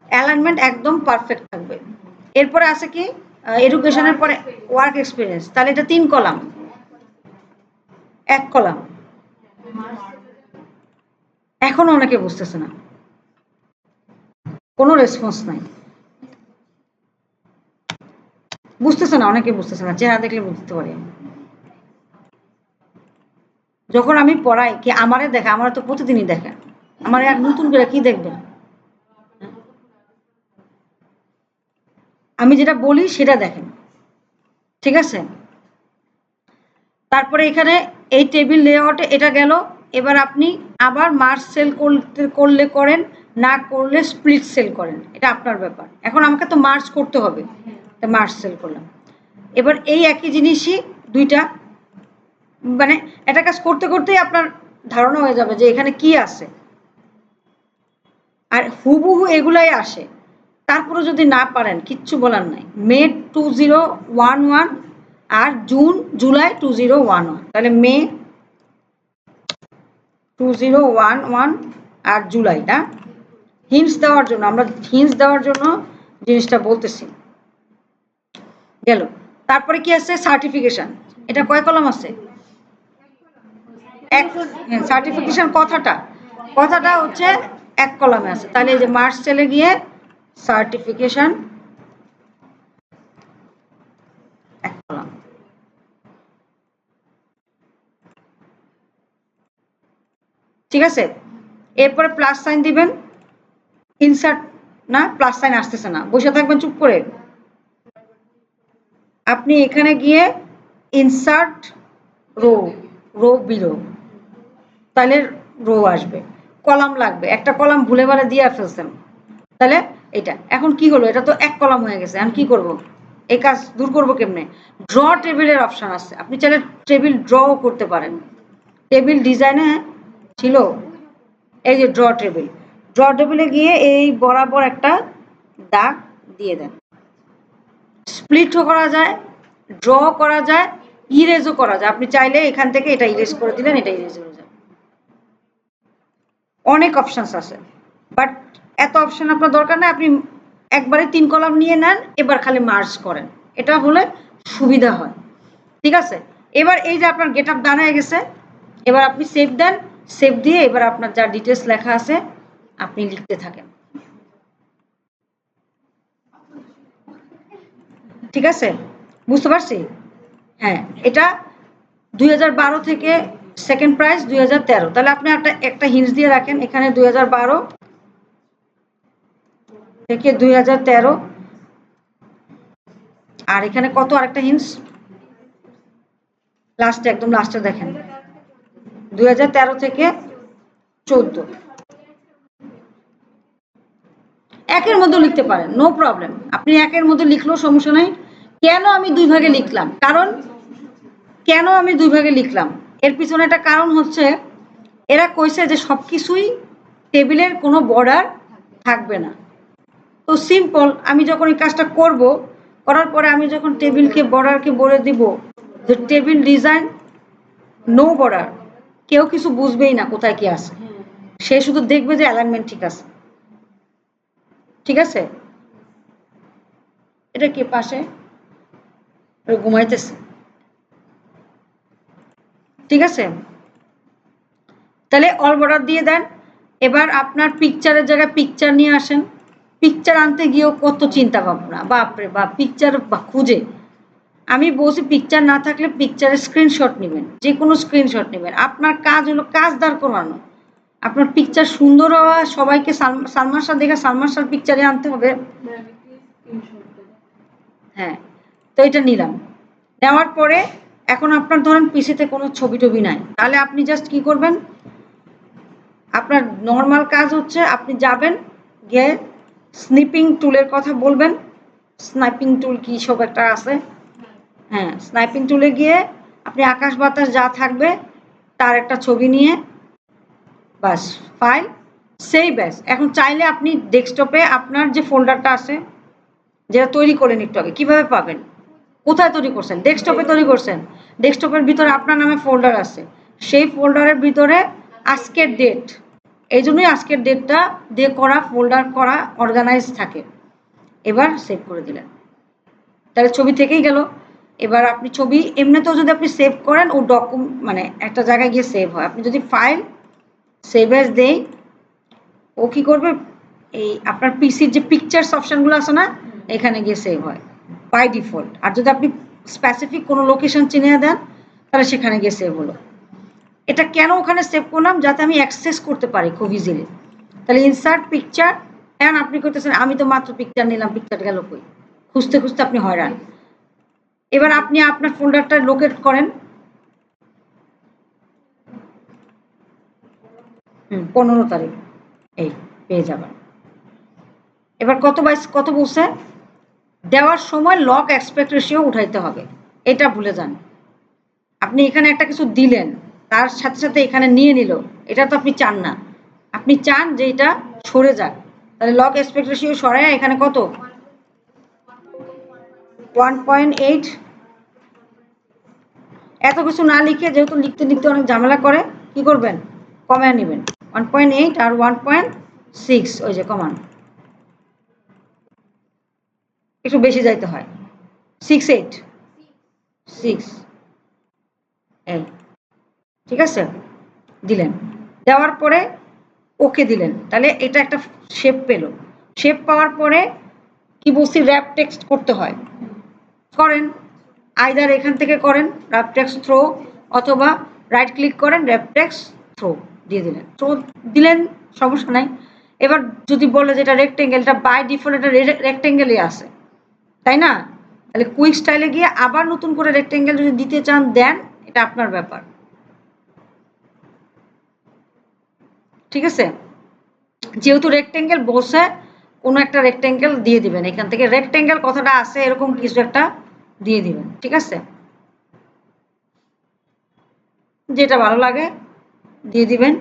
অ্যালাইনমেন্ট একদম পারফেক্ট থাকবে। এরপরে আছে কি, এডুকেশনের পরে ওয়ার্ক এক্সপিরিয়েন্স, তাহলে এটা 3 কলাম, 1 কলাম। এখনো অনেকে বুঝতেছে না, কোনো রেসপন্স নাই, বুঝতেছে না, অনেকে বুঝতেছে না, চেহারা দেখলে বুঝতে পারি। যখন আমি পড়াই, কি আমারে দেখে, আমার তো প্রতিদিনই দেখে, আমার আর নতুন করে কি দেখবেন? আমি যেটা বলি সেটা দেখেন, ঠিক আছে? তারপরে এখানে এই টেবিল লেআউটে এটা গেল। এবার আপনি আবার মার্জ সেল করলে করেন, না করলে স্প্লিট সেল করেন, এটা আপনার ব্যাপার। এখন আমাকে তো মার্জ করতে হবে, মার্জ সেল করলাম। এবার এই একই জিনিসই দুইটা, মানে একটা কাজ করতে করতেই আপনার ধারণা হয়ে যাবে যে এখানে কি আছে, আর হুবহু এগুলাই আসে। তারপরে যদি না পারেন, কিচ্ছু বলার নাই। মে 2011 আর জুলাই 2011, তাহলে মে 2011 আর জুলাই, না হিন্টস দেওয়ার জন্য, আমরা হিন্টস দেওয়ার জন্য জিনিসটা বলতেছি। গেল। তারপরে কি আছে? সার্টিফিকেশন। এটা কয় কলাম আছে? সার্টিফিকেশন কথাটা হচ্ছে 1 কলামে আছে, তাহলে এই যে মার্চ সেলে গিয়ে সার্টিফিকেশন 1 কলাম। ঠিক আছে, এরপরে প্লাস সাইন দিবেন, ইনসার্ট, না প্লাস সাইন আসতেছে না, বসে থাকবেন চুপ করে। আপনি এখানে গিয়ে ইনসার্ট রো বিলো, তাহলে রো আসবে। কলাম লাগবে, একটা কলাম ভুলে বারে দিয়ে ফেলছেন, তাহলে এটা এখন কি হলো? এটা তো 1 কলাম হয়ে গেছে। এখন কি করব? এই কাজ দূর করবো কেমনে? ড্র টেবিলের অপশন আছে, আপনি চাইলে টেবিল ড্রও করতে পারেন। টেবিল ডিজাইনে ছিল এই যে ড্র টেবিলে গিয়ে এই বরাবর একটা দাগ দিয়ে দেন। স্প্লিটও করা যায়, ড্র করা যায়, ইরেজও করা যায়। আপনি চাইলে এখান থেকে এটা ইরেজ করে দিলেন, এটা ইরেজ হয়ে যায়। অনেক অপশনস আছে, বাট এত অপশন আপনার দরকার নাই। আপনি একবারে 3 কলাম নিয়ে নেন, এবার খালি মার্জ করেন, এটা হলে সুবিধা হয়। ঠিক আছে, এবার এই যে আপনার গেট আপ ডান হয়ে গেছে, এবার আপনি সেভ দেন। সেভ দিয়ে এবার আপনার যা ডিটেলস লেখা আছে আপনি লিখতে থাকেন। ঠিক আছে, বুঝতে পারছি? হ্যাঁ, এটা 2012 থেকে সেকেন্ড প্রাইজ 2013, তাহলে আপনি একটা হিন্টস দিয়ে রাখেন এখানে 2012 থেকে 2013, আর এখানে কত? আরেকটা হিন্টস লাস্টে, একদম লাস্টে দেখেন 2013 থেকে 14। একের মধ্যে লিখতে পারেন, নো প্রবলেম। আপনি একের মধ্যে লিখলেও সমস্যা নাই। কেন আমি 2 ভাগে লিখলাম? কারণ কেন আমি 2 ভাগে লিখলাম, এর পিছনে একটা কারণ হচ্ছে এরা কইছে যে সব কিছুই টেবিলের কোনো বর্ডার থাকবে না। তো সিম্পল, আমি যখন এই কাজটা করব, করার পরে আমি যখন টেবিলকে বর্ডারকে বলে দিব যে টেবিল ডিজাইন নো বর্ডার, কেউ কিছু বুঝবেই না কোথায় কি আছে, সে শুধু দেখবে যে অ্যালাইনমেন্ট ঠিক আছে। ঠিক আছে, এটা কে পাশে ঘুমাইতেছে? ঠিক আছে, তাহলে অল বর্ডার দিয়ে দেন। এবার আপনার পিকচারের জায়গায় পিকচার নিয়ে আসেন। পিকচার আনতে গিয়েও কত চিন্তা ভাবনা, বাপরে বাপ, পিকচার খুঁজে। আমি বলছি পিকচার না থাকলে পিকচারের স্ক্রিনশট নেবেন, যে কোনো স্ক্রিনশট নেবেন। আপনার কাজ হলো কাজ দাঁড় করানো, আপনার পিকচার সুন্দর হওয়া, সবাইকে সালমান শাহ দেখে সালমান শাহ পিকচারে আনতে হবে। হ্যাঁ, তো এটা নিলাম। নেওয়ার পরে এখন আপনার ধরেন পিসিতে কোনো ছবি টবি নাই, তাহলে আপনি জাস্ট কি করবেন, আপনার নর্মাল কাজ হচ্ছে আপনি যাবেন গিয়ে স্নিপিং টুলের কথা বলবেন। স্নাইপিং টুল কি সব একটা আছে, হ্যাঁ, স্নাইপিং টুলে গিয়ে আপনি আকাশ বাতাস যা থাকবে তার একটা ছবি নিয়ে বাস ফাইল সেই ব্যাস। এখন চাইলে আপনি ডেস্কটপে আপনার যে ফোল্ডারটা আছে যেটা তৈরি করেন একটু আগে, কীভাবে পাবেন, কোথায় তৈরি করছেন, ডেস্কটপে তৈরি করছেন, ডেস্কটপের ভিতরে আপনার নামে ফোল্ডার আছে, সেই ফোল্ডারের ভিতরে আজকের ডেট, এই জন্যই আজকের ডেটটা দিয়ে করা ফোল্ডার করা অর্গানাইজ থাকে। এবার সেভ করে দিলেন, তাহলে ছবি থেকেই গেল। এবার আপনি ছবি এমনিতেও যদি আপনি সেভ করেন ও মানে একটা জায়গায় গিয়ে সেভ হয়। আপনি যদি ফাইল সেভ অ্যাজ দেই, ও কি করবে, এই আপনার পিসির যে পিকচার্স অপশনগুলো আছে না, এখানে গিয়ে সেভ হয় বাই ডিফল্ট। আর যদি আপনি স্পেসিফিক কোনো লোকেশন চিনিয়ে দেন তাহলে সেখানে গিয়ে সেভ হলো। এটা কেন ওখানে সেভ করলাম, যাতে আমি অ্যাক্সেস করতে পারি খুব ইজিলি। তাহলে ইনসার্ট পিকচার, এখন আপনি করতেছেন আমি তো মাত্র পিকচার নিলাম, পিকচার গেল কই, খুঁজতে খুঁজতে আপনি হয়রান। এবার আপনি আপনার ফোল্ডারটা লোকেট করেন, 15 তারিখ, এই পেয়ে যাবেন। এবার কত বলছে, দেওয়ার সময় লক অ্যাসপেক্ট রেশিও উঠাইতে হবে, এটা ভুলে যান। আপনি এখানে একটা কিছু দিলেন, তার সাথে সাথে এখানে নিয়ে নিল, এটা তো আপনি চান না। আপনি চান যে এটা সরে যাক, তাহলে লক অ্যাসপেক্ট রেশিও সরায় এখানে কত 1.8। এত কিছু না লিখে, যেহেতু লিখতে লিখতে অনেক ঝামেলা করে, কি করবেন, কমায় নেবেন 1.8 আর 1.6, ওই যে কমান, একটু বেশি যাইতে হয়, 6.8 6 এই, ঠিক আছে, দিলেন। দেওয়ার পরে ওকে দিলেন, তাহলে এটা একটা শেপ পেল। শেপ পাওয়ার পরে কি বলছি, র্যাপ টেক্সট করতে হয়, করেন, আইদার এখান থেকে করেন র্যাপ টেক্সট থ্রো, অথবা রাইট ক্লিক করেন র্যাপ টেক্সট থ্রো দিয়ে দিলেন, থ্রো দিলেন, সমস্যা নাই। এবার যদি বলে যে এটা রেক্টেঙ্গেলটা বাই ডিফল্ট এটা রেক্টেঙ্গেলই আছে, তাই না, তাহলে কুইক স্টাইলে গিয়ে আবার নতুন করে রেক্টেঙ্গেল যদি দিতে চান দেন, এটা আপনার ব্যাপার। ঠিক আছে, যেহেতু রেক্টেঙ্গেল বসে, কোনো একটা রেক্টেঙ্গেল দিয়ে দিবেন, এখান থেকে রেক্টেঙ্গেল কথাটা আছে এরকম কিছু একটা দিয়ে দিবেন। ঠিক আছে, যেটা ভালো লাগে দিয়ে দিবেন।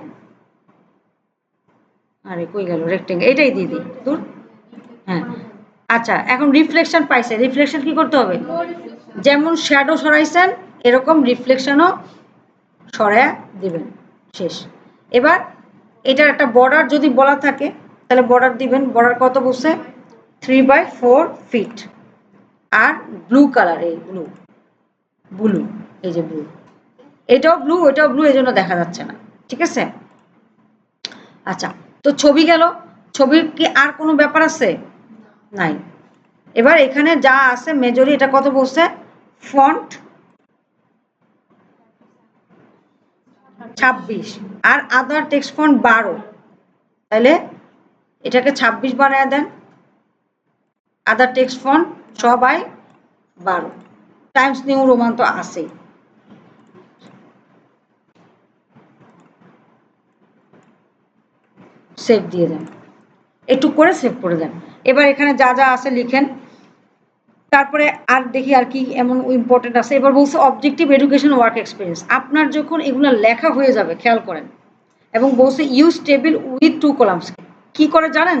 আরে কই গেল রেক্টেঙ্গেল, এটাই দিয়ে দিই দূর। হ্যাঁ, আচ্ছা, এখন রিফ্লেকশন পাইছে, রিফ্লেকশন কি করতে হবে, যেমন শ্যাডো সরাইছেন এরকম রিফ্লেকশনও সরাইয়া দিবেন, শেষ। এবার এটার একটা বর্ডার যদি বলা থাকে তাহলে বর্ডার দিবেন, বর্ডার কত বলছে 3/4 ফিট, আর ব্লু কালার, এই ব্লু, ব্লু, এই যে ব্লু, এটাও ব্লু এটাও ব্লু, এই জন্য দেখা যাচ্ছে না। ঠিক আছে, আচ্ছা, তো ছবি গেল, ছবির কি আর কোনো ব্যাপার আছে, নাই। এবার এখানে যা আছে মেজরি, এটা কত বলছে, ফন্ট 26 আর আদার টেক্সট ফন্ট 12, তাহলে এটাকে 26 বানায় দেন, আদার টেক্সট ফন্ট সবাই 12, টাইমস নিউ রোমান তো আছেই। সেভ দিয়ে দেন, একটু করে সেভ করে দেন। এবার এখানে যা যা আছে লিখেন, তারপরে আর দেখি আর কি এমন ইম্পর্টেন্ট আছে। এবার বলছে অবজেক্টিভ এডুকেশন ওয়ার্ক এক্সপিরিয়েন্স। আপনার যখন এগুলো লেখা হয়ে যাবে, খেয়াল করেন, এবং বলছে ইউজ টেবিল উইথ 2 কলামস। কি করে জানেন?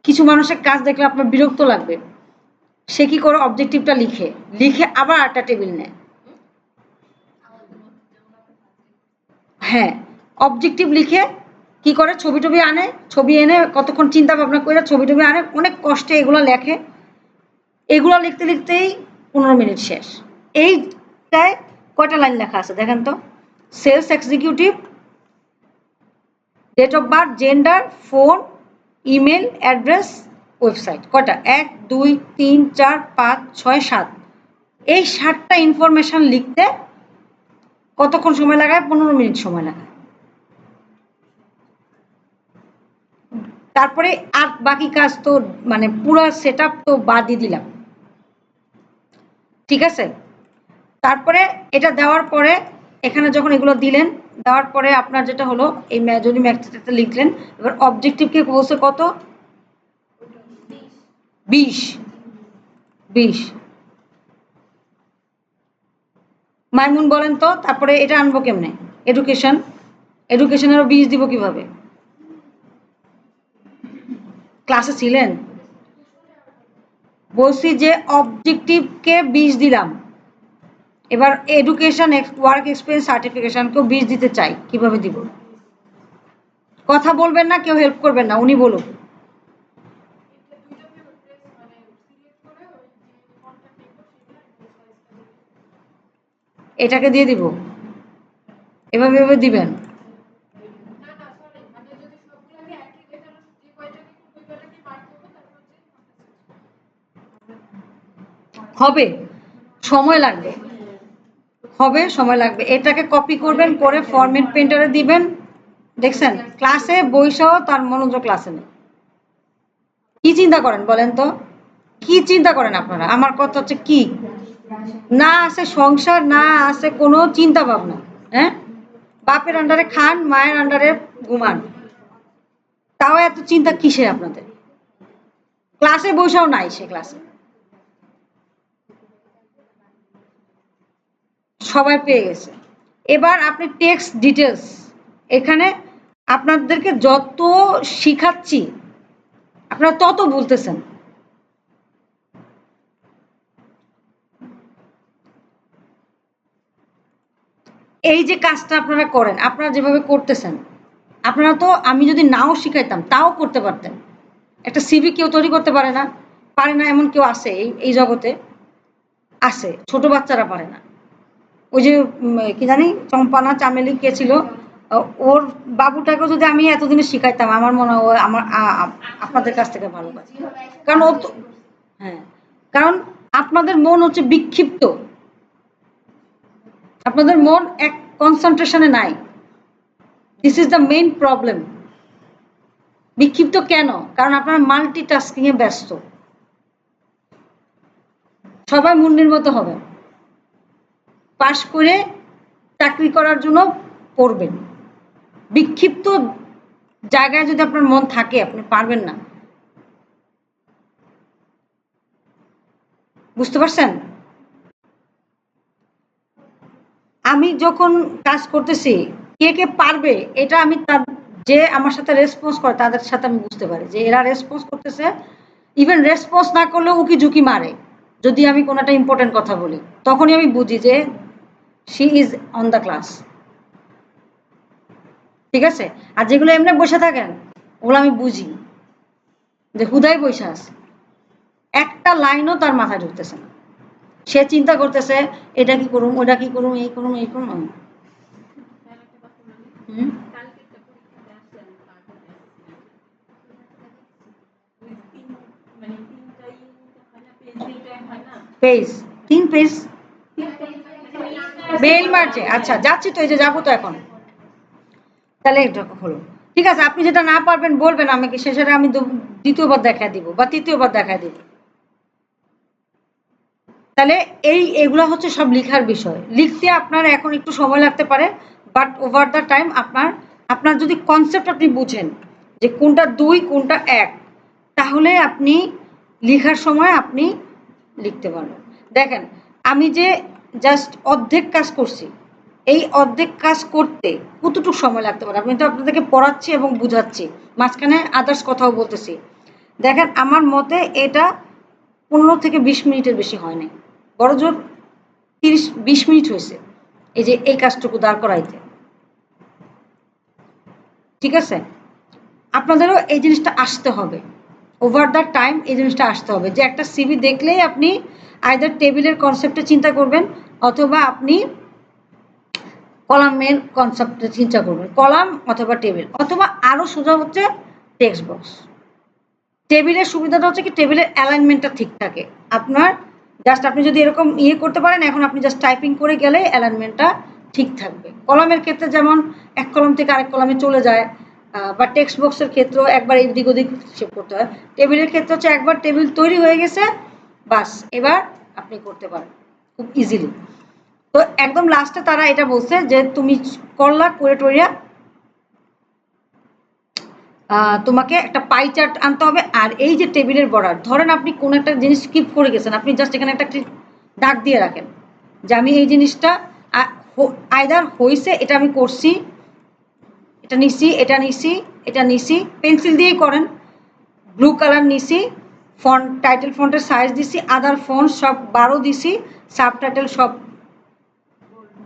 কিছু মানুষের কাজ দেখলে আপনার বিরক্ত লাগবে, সে কি করে অবজেক্টিভটা লিখে লিখে আবার একটা টেবিল নেয়। হ্যাঁ, অবজেক্টিভ লিখে কি করে, ছবি টবি আনে, ছবি এনে কতক্ষণ চিন্তা ভাবনা করে ছবি টবি আনে, অনেক কষ্টে এগুলো লেখে। এগুলো লিখতে লিখতেই 15 মিনিট শেষ। এইটায় কয়টা লাইন লেখা আছে দেখেন তো? Sales executive, date of birth, gender, phone, email address, website. কয়টা? 1 2 3 4 5 6 7। এই 7টা ইনফরমেশন লিখতে কতক্ষণ সময় লাগায়? 15 মিনিট সময় লাগায়। তারপরে আর বাকি কাজ তো মানে পুরো সেট আপ তো বাদই দিলাম, ঠিক আছে? তারপরে এটা দেওয়ার পরে এখানে যখন এগুলো দিলেন, দেওয়ার পরে আপনার যেটা হলো এই যদি ম্যাথটা লিখলেন, এবার অবজেক্টিভকে বলছে কত? 20 20। মাইমুন বলেন তো তারপরে এটা আনবো কেমনে? এডুকেশন, এডুকেশনেরও 20 দিব কিভাবে? ক্লাসে ছিলেন? বলছি যে অবজেক্টিভকে 20 দিলাম, এবার এডুকেশন ওয়ার্ক এক্সপিরিয়েন্স সার্টিফিকেশনকেও 20 দিতে চাই, কিভাবে দিব? কথা বলবেন না, কেউ হেল্প করবেন না, উনি বলুন। এটাকে দিয়ে দিব, এভাবে এভাবে দিবেন। হবে, সময় লাগবে, হবে, সময় লাগবে। এটাকে কপি করবেন, করে ফরম্যাট প্রিন্টারে দিবেন। দেখছেন ক্লাসে বইসহ তার মনোযোগ ক্লাসে নেই। কি চিন্তা করেন বলেন তো? কি চিন্তা করেন আপনারা? আমার কথা হচ্ছে কি, না আছে সংসার, না আছে কোনো চিন্তা ভাবনা। হ্যাঁ, বাপের আন্ডারে খান, মায়ের আন্ডারে ঘুমান, তাও এত চিন্তা কিসের আপনাদের? ক্লাসে বসেও নাই সে ক্লাসে, সবাই পেয়ে গেছে। এবার আপনি টেক্সট ডিটেলস, এখানে আপনাদেরকে যত শিখাচ্ছি আপনারা তত ভুলতেছেন। এই যে কাজটা আপনারা করেন, আপনারা যেভাবে করতেছেন, আপনারা তো আমি যদি নাও শিখাইতাম তাও করতে পারতেন। একটা সিভি কেউ তৈরি করতে পারে না? পারে না এমন কেউ আছে এই এই জগতে? আছে, ছোট বাচ্চারা পারে না। ওই যে কি জানি চম্পানা চামেলি কে ছিল, ওর বাবুটাকেও যদি আমি এতদিনে শিখাইতাম, আমার মনে হয় আমার আপনাদের কাছ থেকে ভালো পাই। কারণ ও তো, হ্যাঁ, কারণ আপনাদের মন হচ্ছে বিক্ষিপ্ত, আপনাদের মন এক কনসেন্ট্রেশনে নাই। This is the main problem. বিক্ষিপ্ত কেন? কারণ আপনারা মাল্টিটাস্কিং এ ব্যস্ত। সবাই মুন্নির মতো হবে, পাশ করে চাকরি করার জন্য পড়বেন। বিক্ষিপ্ত জায়গায় যদি আপনার মন থাকে আপনি পারবেন না। বুঝতে পারছেন? আমি যখন কাজ করতেছি কে কে পারবে এটা আমি তার, যে আমার সাথে রেসপন্স করে তাদের সাথে আমি বুঝতে পারি যে এরা রেসপন্স করতেছে। ইভেন রেসপন্স না করলেও উকি ঝুঁকি মারে যদি আমি কোনো একটা ইম্পর্টেন্ট কথা বলি, তখনই আমি বুঝি যে she is on the class. ঠিক আছে? আর যেগুলো এমনি বসে থাকেন ওগুলো আমি বুঝি যে হুদাই বসে আছে, একটা লাইনও তার মাথায় ঢুকতেছে না, সে চিন্তা করতেছে এটা কি করুম, ওটা কি করুম, এই করুম, এই করুম। হুম, পেজ, 3 পেজ মেইল মারছে। আচ্ছা যাচ্ছি তো, এই যে যাবো তো এখন। তাহলে এটা হলো ঠিক আছে। আপনি যেটা না পারবেন বলবেন আমাকে, সেটা আমি দ্বিতীয়বার দেখা দিব বা তৃতীয়বার দেখা দিব। তাহলে এই এগুলো হচ্ছে সব লিখার বিষয়। লিখতে আপনার এখন একটু সময় লাগতে পারে, বাট ওভার দ্য টাইম আপনার আপনার যদি কনসেপ্ট আপনি বুঝেন যে কোনটা 2 কোনটা 1, তাহলে আপনি লিখার সময় আপনি লিখতে পারবেন। দেখেন আমি যে জাস্ট অর্ধেক কাজ করছি, এই অর্ধেক কাজ করতে কতটুকু সময় লাগতে পারে? আমি তো আপনাদেরকে পড়াচ্ছি এবং বুঝাচ্ছি, মাঝখানে আদার্স কথাও বলতেছি। দেখেন আমার মতে এটা 15 থেকে 20 মিনিটের বেশি হয় নাই, বড় জোর 30-20 মিনিট হয়েছে এই যে এই কাজটুকু দাঁড় করাইতে। ঠিক আছে, আপনাদেরও এই জিনিসটা আসতে হবে, ওভার দ্য টাইম এই জিনিসটা আসতে হবে যে একটা সিভি দেখলেই আপনি আইদার টেবিলের কনসেপ্টে চিন্তা করবেন অথবা আপনি কলামের কনসেপ্টে চিন্তা করবেন, কলাম অথবা টেবিল, অথবা আরও সোজা হচ্ছে টেক্সট বক্স। টেবিলের সুবিধাটা হচ্ছে কি টেবিলের অ্যালাইনমেন্টটা ঠিক থাকে আপনার, জাস্ট আপনি যদি এরকম ইয়ে করতে পারেন, এখন আপনি জাস্ট টাইপিং করে গেলে অ্যালাইনমেন্টটা ঠিক থাকবে। কলামের ক্ষেত্রে যেমন এক কলাম থেকে আরেক কলামে চলে যায়, বা টেক্সট বক্সের ক্ষেত্রেও একবার এদিক ওদিক সেভ করতে হয়। টেবিলের ক্ষেত্রে হচ্ছে একবার টেবিল তৈরি হয়ে গেছে, বাস এবার আপনি করতে পারেন খুব ইজিলি। তো একদম লাস্টে তারা এটা বলছে যে তুমি করলা করে টরিয়া তোমাকে একটা পাই চার্ট আনতে হবে। আর এই যে টেবিলের বর্ডার, ধরেন আপনি কোন একটা জিনিস স্কিপ করে গেছেন, আপনি জাস্ট এখানে একটা দাগ দিয়ে রাখেন যে আমি এই জিনিসটা আইদার হয়েছে, এটা আমি করছি, এটা নিছি, এটা নিছি, এটা নিছি, পেন্সিল দিয়েই করেন, ব্লু কালার নিছি, ফন্ট টাইটেল ফন্টের সাইজ দিছি, আদার ফন্ট সব 12 দিছি, সাবটাইটেল সব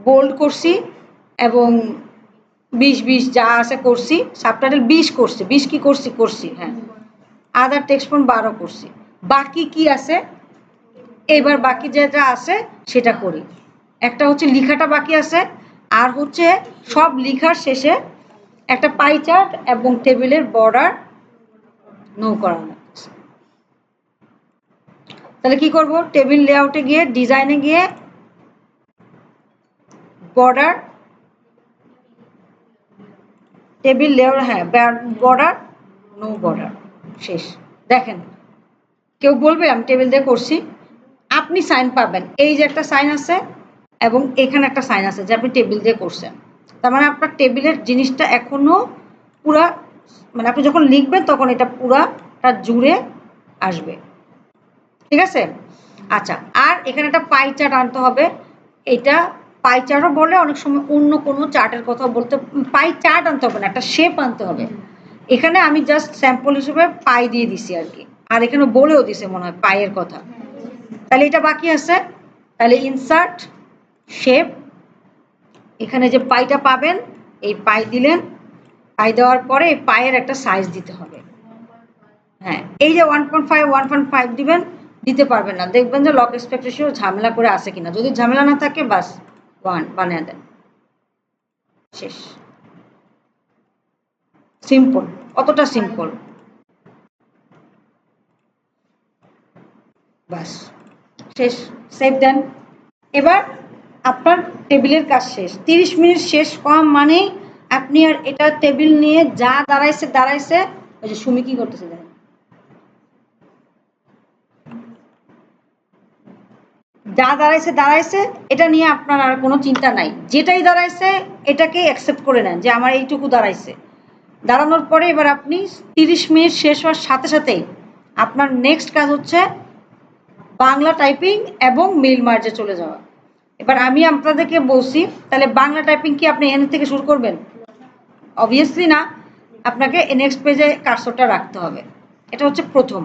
বোল্ড করছি এবং 20 যা আছে করছি, সাবটাইটেল 20 করছি, 20 কি করছি করছি, হ্যাঁ, আদার টেক্সট ফন্ট 12 করছি। বাকি কি আছে, এবার বাকি যেটা আছে সেটা করি। একটা হচ্ছে লেখাটা বাকি আছে, আর হচ্ছে সব লেখার শেষে একটা পাই চার্ট এবং টেবিলের বর্ডার নো করানো। তাহলে কি করব, টেবিল লেআউটে গিয়ে ডিজাইনে গিয়ে বর্ডার, টেবিল লেআউট, হ্যাঁ বর্ডার নো বর্ডার, শেষ। দেখেন কেউ বলবে আমি টেবিল দিয়ে করছি, আপনি সাইন পাবেন, এই যে একটা সাইন আছে এবং এখানে একটা সাইন আছে যে আপনি টেবিল দিয়ে করছেন। তার মানে আপনার টেবিলের জিনিসটা এখনো পুরা, মানে আপনি যখন লিখবেন তখন এটা পুরাটা জুড়ে আসবে। ঠিক আছে, আচ্ছা, আর এখানে একটা পাই চার্ট আনতে হবে। এটা পাই চার্টও বলে অনেক সময় অন্য কোনো চার্টের কথা বলতে, পাই চার্ট আনতে হবে না, একটা শেপ আনতে হবে। এখানে আমি জাস্ট স্যাম্পল হিসেবে পাই দিয়ে দিছি আর কি, আর এখানে বলেও দিছে মনে হয় পাইয়ের কথা। তাহলে এটা বাকি আছে, তাহলে ইনসার্ট শেপ, এখানে যে পাইটা পাবেন এই পাই দিলেন, পাই দেওয়ার পরে এই পায়ের একটা সাইজ দিতে হবে। হ্যাঁ, এই যে 1.5 দিবেন, দিতে পারবেন না, দেখবেন যে লক এসপেক্ট রেশিও ঝামেলা করে আসে কিনা, যদি ঝামেলা না থাকে বাস 1 বানিয়ে দেন, শেষ। সিম্পল, অতটা সিম্পল, বাস শেষ, সেভ দেন। এবার আপনার টেবিলের কাজ শেষ। 30 মিনিট শেষ কম মানে আপনি আর এটা টেবিল নিয়ে যা দাঁড়াইছে দাঁড়াইছে, ওই যে সুমি কি করতেছে দেখেন, যা দাঁড়াইছে দাঁড়াইছে, এটা নিয়ে আপনার আর কোনো চিন্তা নাই, যেটাই দাঁড়াইছে এটাকে অ্যাকসেপ্ট করে নেন যে আমার এইটুকু দাঁড়াইছে। দাঁড়ানোর পরে এবার আপনি 30 মিনিট শেষ হওয়ার সাথে সাথেই আপনার নেক্সট কাজ হচ্ছে বাংলা টাইপিং এবং মেইল মার্জে চলে যাওয়া। এবার আমি আপনাদেরকে বলছি, তাহলে বাংলা টাইপিং কি আপনি এখান থেকে শুরু করবেন? অবভিয়াসলি না, আপনাকে নেক্সট পেজে কার্সরটা রাখতে হবে, এটা হচ্ছে প্রথম।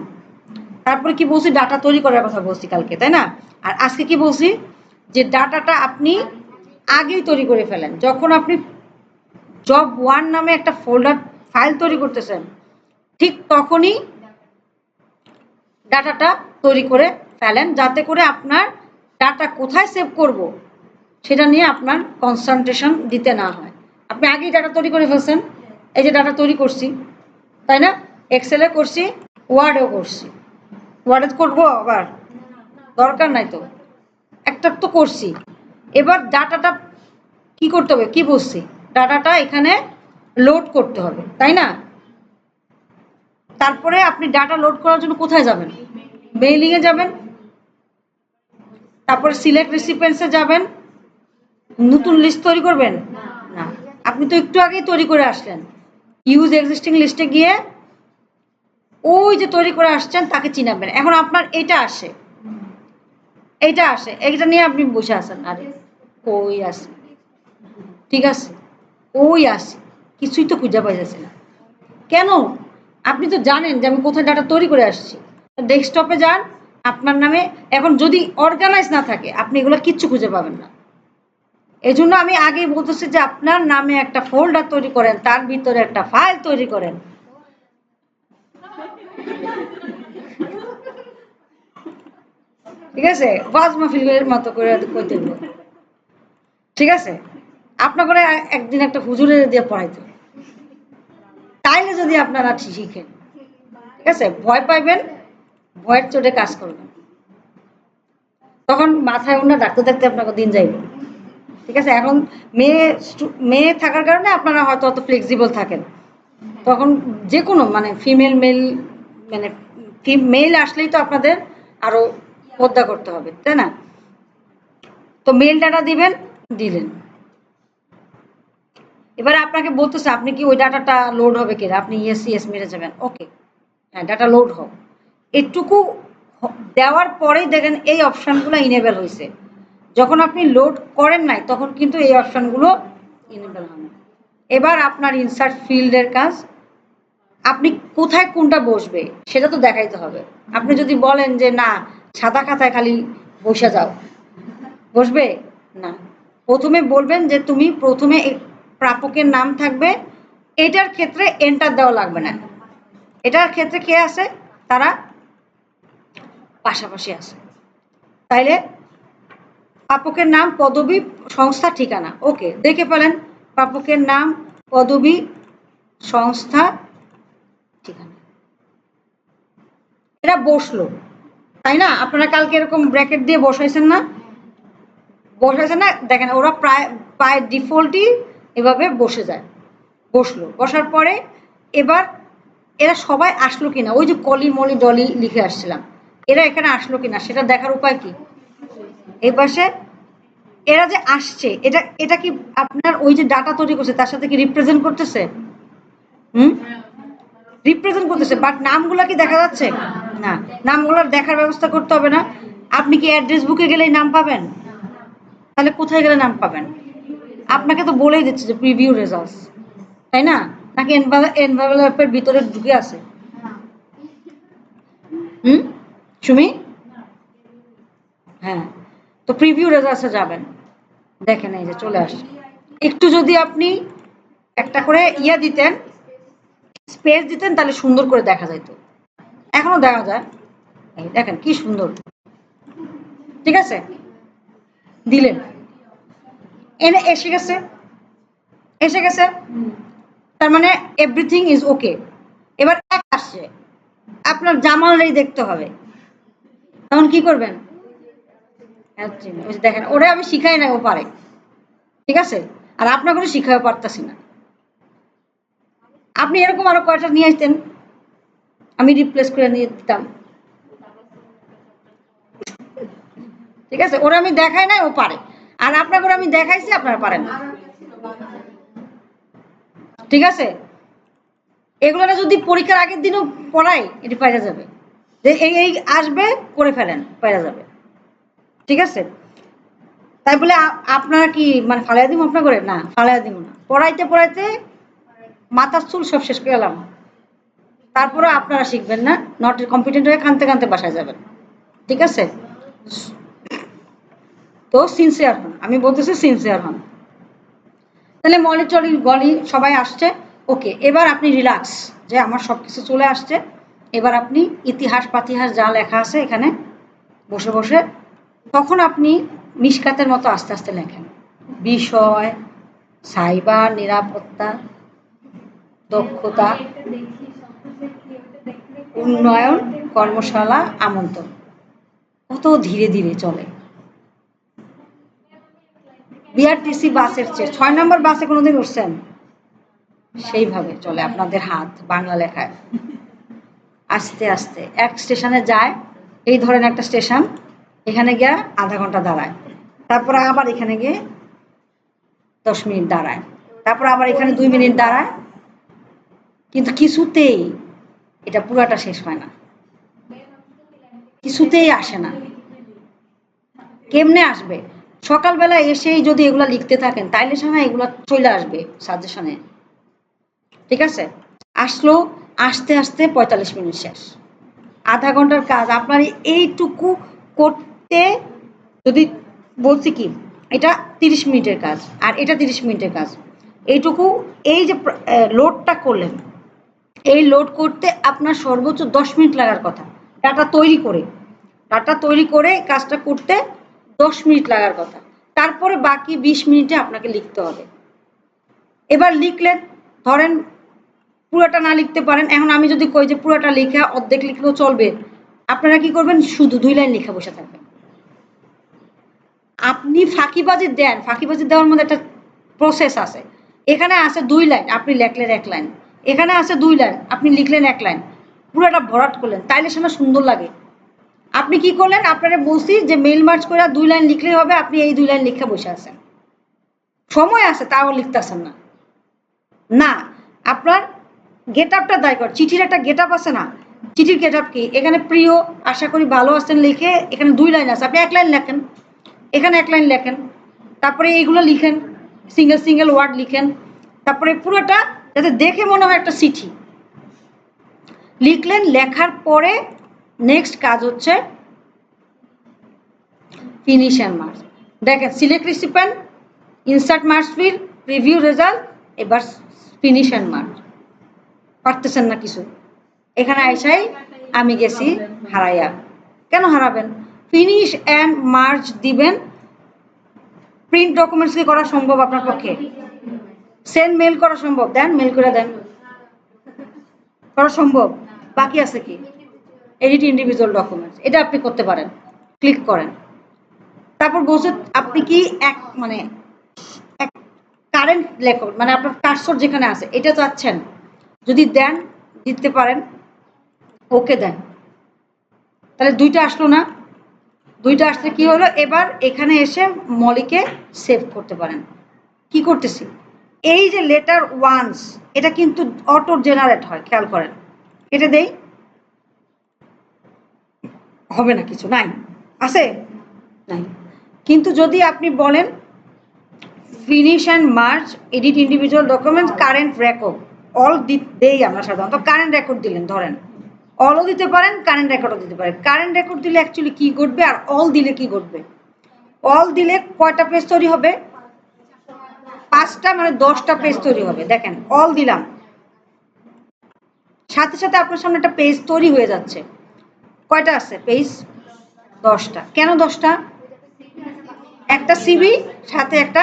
তারপরে কি বলছি, ডাটা তৈরি করার কথা বলছি কালকে, তাই না? আর আজকে কি বলছি, যে ডাটাটা আপনি আগেই তৈরি করে ফেলেন, যখন আপনি জব 1 নামে একটা ফোল্ডার ফাইল তৈরি করতেছেন, ঠিক তখনই ডাটাটা তৈরি করে ফেলেন, যাতে করে আপনার ডাটা কোথায় সেভ করব সেটা নিয়ে আপনার কনসেন্ট্রেশন দিতে না হয়। আপনি আগেই ডাটা তৈরি করে ফেলছেন, এই যে ডাটা তৈরি করছি, তাই না? এক্সেলে করছি, ওয়ার্ডেও করছি, ওয়ার্ডে করবো আবার, দরকার নাই তো, একটা তো করছি। এবার ডাটাটা কি করতে হবে, কি বলছি, ডাটাটা এখানে লোড করতে হবে, তাই না? তারপরে আপনি ডাটা লোড করার জন্য কোথায় যাবেন? মেইলিংয়ে যাবেন, তারপরে সিলেক্ট রিসিপিয়েন্টসে যাবেন, নতুন লিস্ট তৈরি করবেন না, আপনি তো একটু আগেই তৈরি করে আসলেন। ইউজ এক্সিস্টিং লিস্টে গিয়ে ওই যে তৈরি করে আসছেন তাকে চিনাবেন। এখন আপনার এটা আসে, এইটা আসে, এইটা নিয়ে আপনি বসে আছেন, আরে কই আছে, ঠিক আছে ওই আসে, কিছুই তো খুঁজে পাইতেছে না কেন? আপনি তো জানেন যে আমি কোথায় ডাটা তৈরি করে আসছি। ডেস্কটপে যান, আপনার নামে এখন যদি অর্গানাইজ না থাকে আপনি এগুলো কিচ্ছু খুঁজে পাবেন না। এই জন্য আমি আগেই বলতেছি যে আপনার নামে একটা ফোল্ডার তৈরি করেন, তার ভিতরে একটা ফাইল তৈরি করেন। ঠিক আছে, ওয়াজ মাহফিলের মতো করে কইতে হবে। ঠিক আছে, আপনার করে একদিন একটা হুজুরের দিয়ে পড়াইতে, তাইলে যদি আপনারা শিখেন, ঠিক আছে, ভয় পাইবেন, ভয়ের চোটে কাজ করবেন, তখন মাথায় ওনার ডাকতে ডাকতে আপনাকে দিন যাইবে। ঠিক আছে, এখন মেয়ে মেয়ে থাকার কারণে আপনারা হয়তো অত ফ্লেক্সিবল থাকেন, তখন যে কোনো মানে ফিমেল মেল মানে মেল আসলেই তো আপনাদের আরো পদ্মা করতে হবে, তাই না? তো মেল ডাটা দিবেন, দিলেন, এবার আপনাকে বলতেছে আপনি কি ওই ডাটাটা লোড হবে কিনা, আপনি ইয়েস ইয়েস মেরে যাবেন, ওকে হ্যাঁ ডাটা লোড হোক। এটুকু দেওয়ার পরেই দেখেন এই অপশানগুলো ইনেবল হয়েছে। যখন আপনি লোড করেন নাই তখন কিন্তু এই অপশানগুলো ইনেবল হয় না। এবার আপনার ইনসার্ট ফিল্ডের কাজ, আপনি কোথায় কোনটা বসবে সেটা তো দেখাইতে হবে। আপনি যদি বলেন যে না সাদা খাতায় খালি বসে যাও, বসবে না। প্রথমে বলবেন যে তুমি প্রথমে প্রাপকের নাম থাকবে, এটার ক্ষেত্রে এন্টার দেওয়া লাগবে না, এটার ক্ষেত্রে কে আছে, তারা পাশাপাশি আছে, তাইলে প্রাপকের নাম, পদবি, সংস্থা, ঠিকানা, ওকে দেখে পেলেন প্রাপকের নাম, পদবি, সংস্থা, ঠিকানা, এটা বসলো, তাই না? আপনারা কালকে এরকম ব্র্যাকেট দিয়ে বসাইছেন না, বসাইছেন না, দেখেন ওরা প্রায় প্রায় ডিফল্টই এভাবে বসে যায়, বসলো, বসার পরে এবার এরা সবাই আসলো কিনা, ওই যে কলি মলি ডলি লিখে আসছিলাম, এরা এখানে আসলো কিনা সেটা দেখার উপায় কি, এই পাশে এরা যে আসছে এটা এটা কি আপনার ওই যে ডাটা তৈরি করছে তার সাথে কি রিপ্রেজেন্ট করতেছে? হুম, রিপ্রেজেন্ট করতেছে, বাট নামগুলা কি দেখা যাচ্ছে না? নামগুলোর দেখার ব্যবস্থা করতে হবে না? আপনি কি অ্যাড্রেস বুকে গেলেই নাম পাবেন? তাহলে কোথায় গেলে নাম পাবেন? আপনাকে তো বলেই দিচ্ছে যে প্রিভিউ রেজাল্টস, তাই না? নাকি এনভেলপের ভিতরে ঢুকে আছে? হুম, সুমি, হ্যাঁ, তো প্রিভিউ রেজাল্টসে যাবেন, দেখেন এই যে চলে আসছে। একটু যদি আপনি একটা করে ইয়া দিতেন, স্পেস দিতেন, তাহলে সুন্দর করে দেখা যাইতো। এখনো দেখা যায়, এই দেখেন কি সুন্দর, ঠিক আছে, দিলেন, এনে এসে গেছে, এসে গেছে, তার মানে এভরিথিং ইজ ওকে। এবার এক আসছে, আপনার জামালটাই দেখতে হবে, তখন কি করবেন? দেখেন ওরে আমি শিখাই না, ও পারে, ঠিক আছে, আর আপনার করে শিখাইও পারতাছি না। আপনি এরকম আরো কয়টা নিয়ে আসতেন, আমি রিপ্লেস করে নিয়ে দিতাম, ঠিক আছে, ওরা আমি দেখাই নাই, ও পারে, আর আপনার করে আমি দেখাইছি, আপনারা পারেন না, ঠিক আছে। এগুলো যদি পরীক্ষার আগের দিনও পড়াই এটি পাইরা যাবে, যে এই এই আসবে করে ফেলেন, পাইরা যাবে, ঠিক আছে। তাই বলে আপনারা কি মানে ফালাইয়া দিব আপনার করে? না, ফালাইয়া দিব না, পড়াইতে পড়াইতে মাথার চুল সব শেষ করে গেলাম, তারপরে আপনারা শিখবেন না, নট কম্পিটেন্ট হয়ে কানতে কানতে বাসায় যাবেন, ঠিক আছে। তো সিনসিয়ার হন, আমি বলতেছি সিনসিয়ার হন। তাহলে মনিটরি গলি সবাই আসছে, ওকে, এবার আপনি রিল্যাক্স, যে আমার সব কিছু চলে আসছে, এবার আপনি ইতিহাস পাতিহাস যা লেখা আছে এখানে বসে বসে, তখন আপনি মিশকাতের মতো আস্তে আস্তে লেখেন, বিষয়, সাইবার নিরাপত্তা, দক্ষতা, উন্নয়ন, কর্মশালা, আমন্ত্রণ, কত ধীরে ধীরে চলে। বিআরটিসি বাসের চেয়ে 6 নম্বর বাসে কোনোদিন উঠছেন? সেইভাবে চলে আপনাদের হাত বাংলা লেখায়, আস্তে আস্তে এক স্টেশনে যায়, এই ধরেন একটা স্টেশন, এখানে গিয়ে আধা ঘন্টা দাঁড়ায়, তারপরে আবার এখানে গিয়ে 10 মিনিট দাঁড়ায়, তারপর আবার এখানে 2 মিনিট দাঁড়ায়, কিন্তু কিছুতেই এটা পুরাটা শেষ হয় না, কিছুতেই আসে না, কেমনে আসবে? সকালবেলা এসেই যদি এগুলা লিখতে থাকেন তাইলে না এগুলা চলে আসবে সাজেশনে। ঠিক আছে? আসলো, আসতে আসতে 45 মিনিট শেষ। আধা ঘন্টার কাজ আপনার এইটুকু করতে, যদি বলছি কি এটা 30 মিনিটের কাজ আর এটা 30 মিনিটের কাজ, এইটুকু এই যে লোডটা করলেন, এই লোড করতে আপনার সর্বোচ্চ 10 মিনিট লাগার কথা। ডাটা তৈরি করে কাজটা করতে 10 মিনিট লাগার কথা। তারপরে বাকি 20 মিনিটে আপনাকে লিখতে হবে। এবার লিখলেন, ধরেন পুরোটা না লিখতে পারেন, এখন আমি যদি কই যে পুরোটা লেখা অর্ধেক লিখলেও চলবে, আপনারা কি করবেন? শুধু 2 লাইন লেখা বসে থাকবেন। আপনি ফাঁকিবাজি দেন, ফাঁকিবাজি দেওয়ার মধ্যে একটা প্রসেস আছে। এখানে আছে 2 লাইন, আপনি লেখলেন 1 লাইন, এখানে আছে 2 লাইন, আপনি লিখলেন 1 লাইন, পুরোটা ভরাট করলেন, তাইলে সেটা সুন্দর লাগে। আপনি কি করলেন? আপনারা বলছি যে মেইল মার্চ করে 2 লাইন লিখলেই হবে, আপনি এই 2 লাইন লিখে বসে আছেন, সময় আছে তাও লিখতেছেন না। না, আপনার গেট আপটা দায় কর। চিঠির একটা গেট আপ আছে না? চিঠির গেট আপ কি? এখানে প্রিয়, আশা করি ভালো আছেন লিখে এখানে 2 লাইন আছে, আপনি 1 লাইন লেখেন, এখানে 1 লাইন লেখেন, তারপরে এইগুলো লিখেন, সিঙ্গেল সিঙ্গেল ওয়ার্ড লিখেন, তারপরে পুরোটা যাতে দেখে মনে হয় একটা চিঠি লিখলেন। লেখার পরে নেক্সট কাজ হচ্ছে ফিনিশ অ্যান্ড মার্কস। দেখেন, select recipient, insert merge field, preview result, এবার ফিনিশ অ্যান্ড মার্কস। পারতেছেন না কিছু, এখানে আইসাই আমি গেছি হারাইয়া। কেন হারাবেন? ফিনিশ অ্যান্ড মার্জ দিবেন। প্রিন্ট ডকুমেন্টস কি করা সম্ভব আপনার পক্ষে? সেন্ড মেল করা সম্ভব? দেন, মেল করে দেন, করা সম্ভব। বাকি আছে কি? এডিট ইন্ডিভিজুয়াল ডকুমেন্টস, এটা আপনি করতে পারেন, ক্লিক করেন। তারপর বলছে আপনি কি এক মানে কারেন্ট রেকর্ড, মানে আপনার কার্সর যেখানে আছে এটা চাচ্ছেন, যদি দেন দিতে পারেন, ওকে দেন, তাহলে 2টা আসলো না? 2টা আসলে কি হলো? এবার এখানে এসে মলিকে সেভ করতে পারেন। কি করতেছি? এই যে লেটার ওয়ান্স, এটা কিন্তু অটো জেনারেট হয়, খেয়াল করেন। এটা দেই, হবে না, কিছু নাই, আছে নাই। কিন্তু যদি আপনি বলেন finish and merge, edit individual document, current record, all দেই আমরা সাধারণত। কারেন্ট রেকর্ড দিলেন, ধরেন অলও দিতে পারেন, কারেন্ট রেকর্ডও দিতে পারেন। কারেন্ট রেকর্ড দিলে অ্যাকচুয়ালি কি ঘটবে আর অল দিলে কি ঘটবে? অল দিলে কয়টা পেজ তৈরি হবে? 5টা, মানে 10টা পেজ তৈরি হবে। দেখেন, অল দিলাম, সাথে সাথে আপনার সামনে একটা পেজ তৈরি হয়ে যাচ্ছে। কয়টা আছে পেজ? 10টা। কেন 10টা? একটা সিভি, সাথে একটা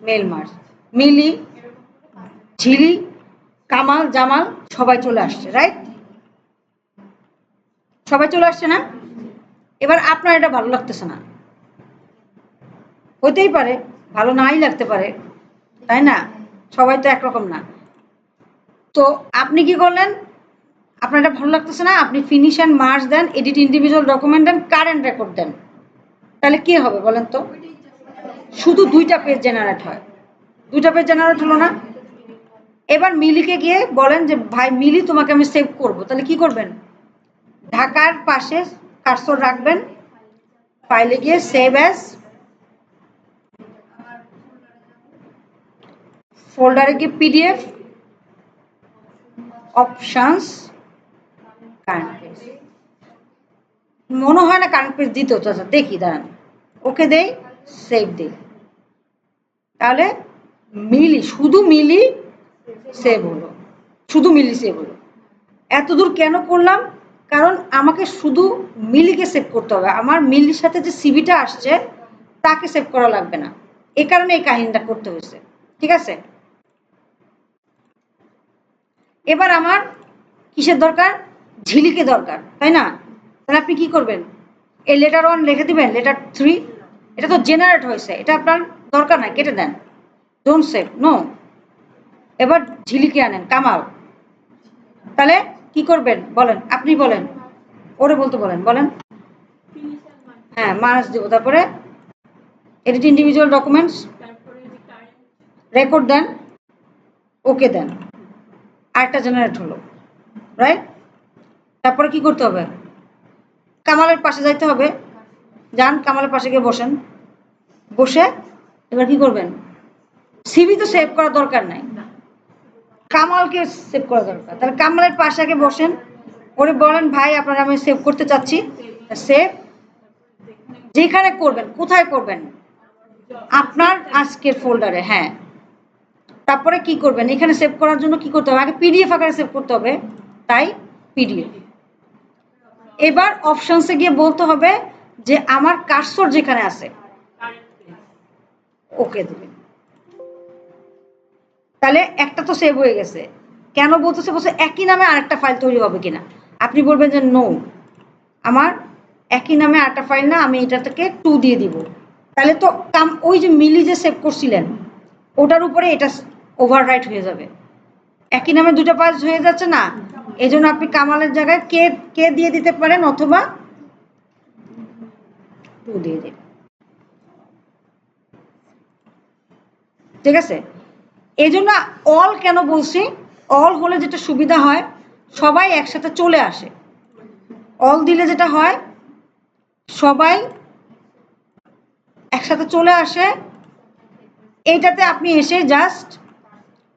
মেল মার্চ, মিলি, ঝিলি, কামাল, জামাল সবাই চলে আসছে, রাইট? সবাই চলে আসছে না? এবার আপনার এটা ভালো লাগতেছে না, হতেই পারে ভালো নাই লাগতে পারে, তাই না? সবাই তো একরকম না। তো আপনি কি করলেন? আপনার এটা ভালো লাগতেছে না, আপনি ফিনিশ অ্যান্ড মার্জ দেন, এডিট ইন্ডিভিজুয়াল ডকুমেন্ট দেন, কারেন্ট রেকর্ড দেন, তাহলে কি হবে বলেন তো? শুধু 2টা পেজ জেনারেট হয়। 2টা পেজ জেনারেট হলো না? এবার মিলিকে গিয়ে বলেন যে ভাই মিলি, তোমাকে আমি সেভ করব, তাহলে কি করবেন? ঢাকার পাশে কার্সর রাখবেন, ফাইলে গিয়ে সেভ অ্যাজ, ফোল্ডারে গিয়ে পিডিএফ, অপশনস, কারেন্ট পেজ। মনে হয় না কারেন্ট পেজ দিত, চাচা দেখি, দাঁড়ান, ওকে দেই, সেভ দেই, তাহলে মিলি, শুধু মিলি সেভ হলো, শুধু মিলি সেভ হলো। এত দূর কেন করলাম? কারণ আমাকে শুধু মিলিকে সেভ করতে হবে, আমার মিলির সাথে যে সিভিটা আসছে তাকে সেভ করা লাগবে না, এ কারণে এই কাহিনীটা করতে হয়েছে। ঠিক আছে? এবার আমার কিসের দরকার? ঝিলিকে দরকার, তাই না? তাহলে আপনি কি করবেন? এই লেটার 1 লিখে দিবেন, লেটার 3, এটা তো জেনারেট হয়েছে, এটা আপনার দরকার নাই, কেটে দেন, ডোন্ট সেভ, নো। এবার ঝিলিকে আনেন, কামাল, তাহলে কি করবেন বলেন? আপনি বলেন, ওরে বলতে বলেন, বলেন। হ্যাঁ, মার্জ দিব, তারপরে এডিট ইন্ডিভিজুয়াল ডকুমেন্টস, রেকর্ড দেন, ওকে দেন, আরেকটা জেনারেট হলো, রাইট? তারপরে কি করতে হবে? কামালের পাশে যাইতে হবে, যান কামালের পাশে গিয়ে বসেন, বসে এবার কি করবেন, সিভি তো সেভ করার দরকার নাই, কামালকে সেভ করা দরকার। তাহলে কামালের পাশে আগে বসেন, ওরে বলেন ভাই আপনার আমি সেভ করতে চাচ্ছি, সেভ যেখানে করবেন, কোথায় করবেন, আপনার আজকের ফোল্ডারে। হ্যাঁ, তারপরে কি করবেন, এখানে সেভ করার জন্য কি করতে হবে, আগে পিডিএফ আকারে সেভ করতে হবে, তাই পিডিএফ। এবার অপশনসে গিয়ে বলতে হবে যে আমার কার্সর যেখানে আছে ওকে দেবেন। তাহলে একটা তো সেভ হয়ে গেছে। কেন বলতেছে, বলছে একই নামে আরেকটা ফাইল তৈরি হবে কিনা। আপনি বলবেন যে নো, আমার একই নামে আরেকটা ফাইল না, আমি এটা থেকে 2 দিয়ে দিব। তাহলে তো ওই যে মিলি যে সেভ করছিলেন ওটার উপরে এটা ওভাররাইট হয়ে যাবে, একই নামে দুটো ফাইল হয়ে যাচ্ছে না। এই জন্য আপনি কামালের জায়গায় কে কে দিয়ে দিতে পারেন, অথবা 2 দিয়ে দিন, ঠিক আছে। এই জন্য অল কেন বলছি, অল হলে যেটা সুবিধা হয় সবাই একসাথে চলে আসে, অল দিলে যেটা হয় সবাই একসাথে চলে আসে। এইটাতে আপনি এসে জাস্ট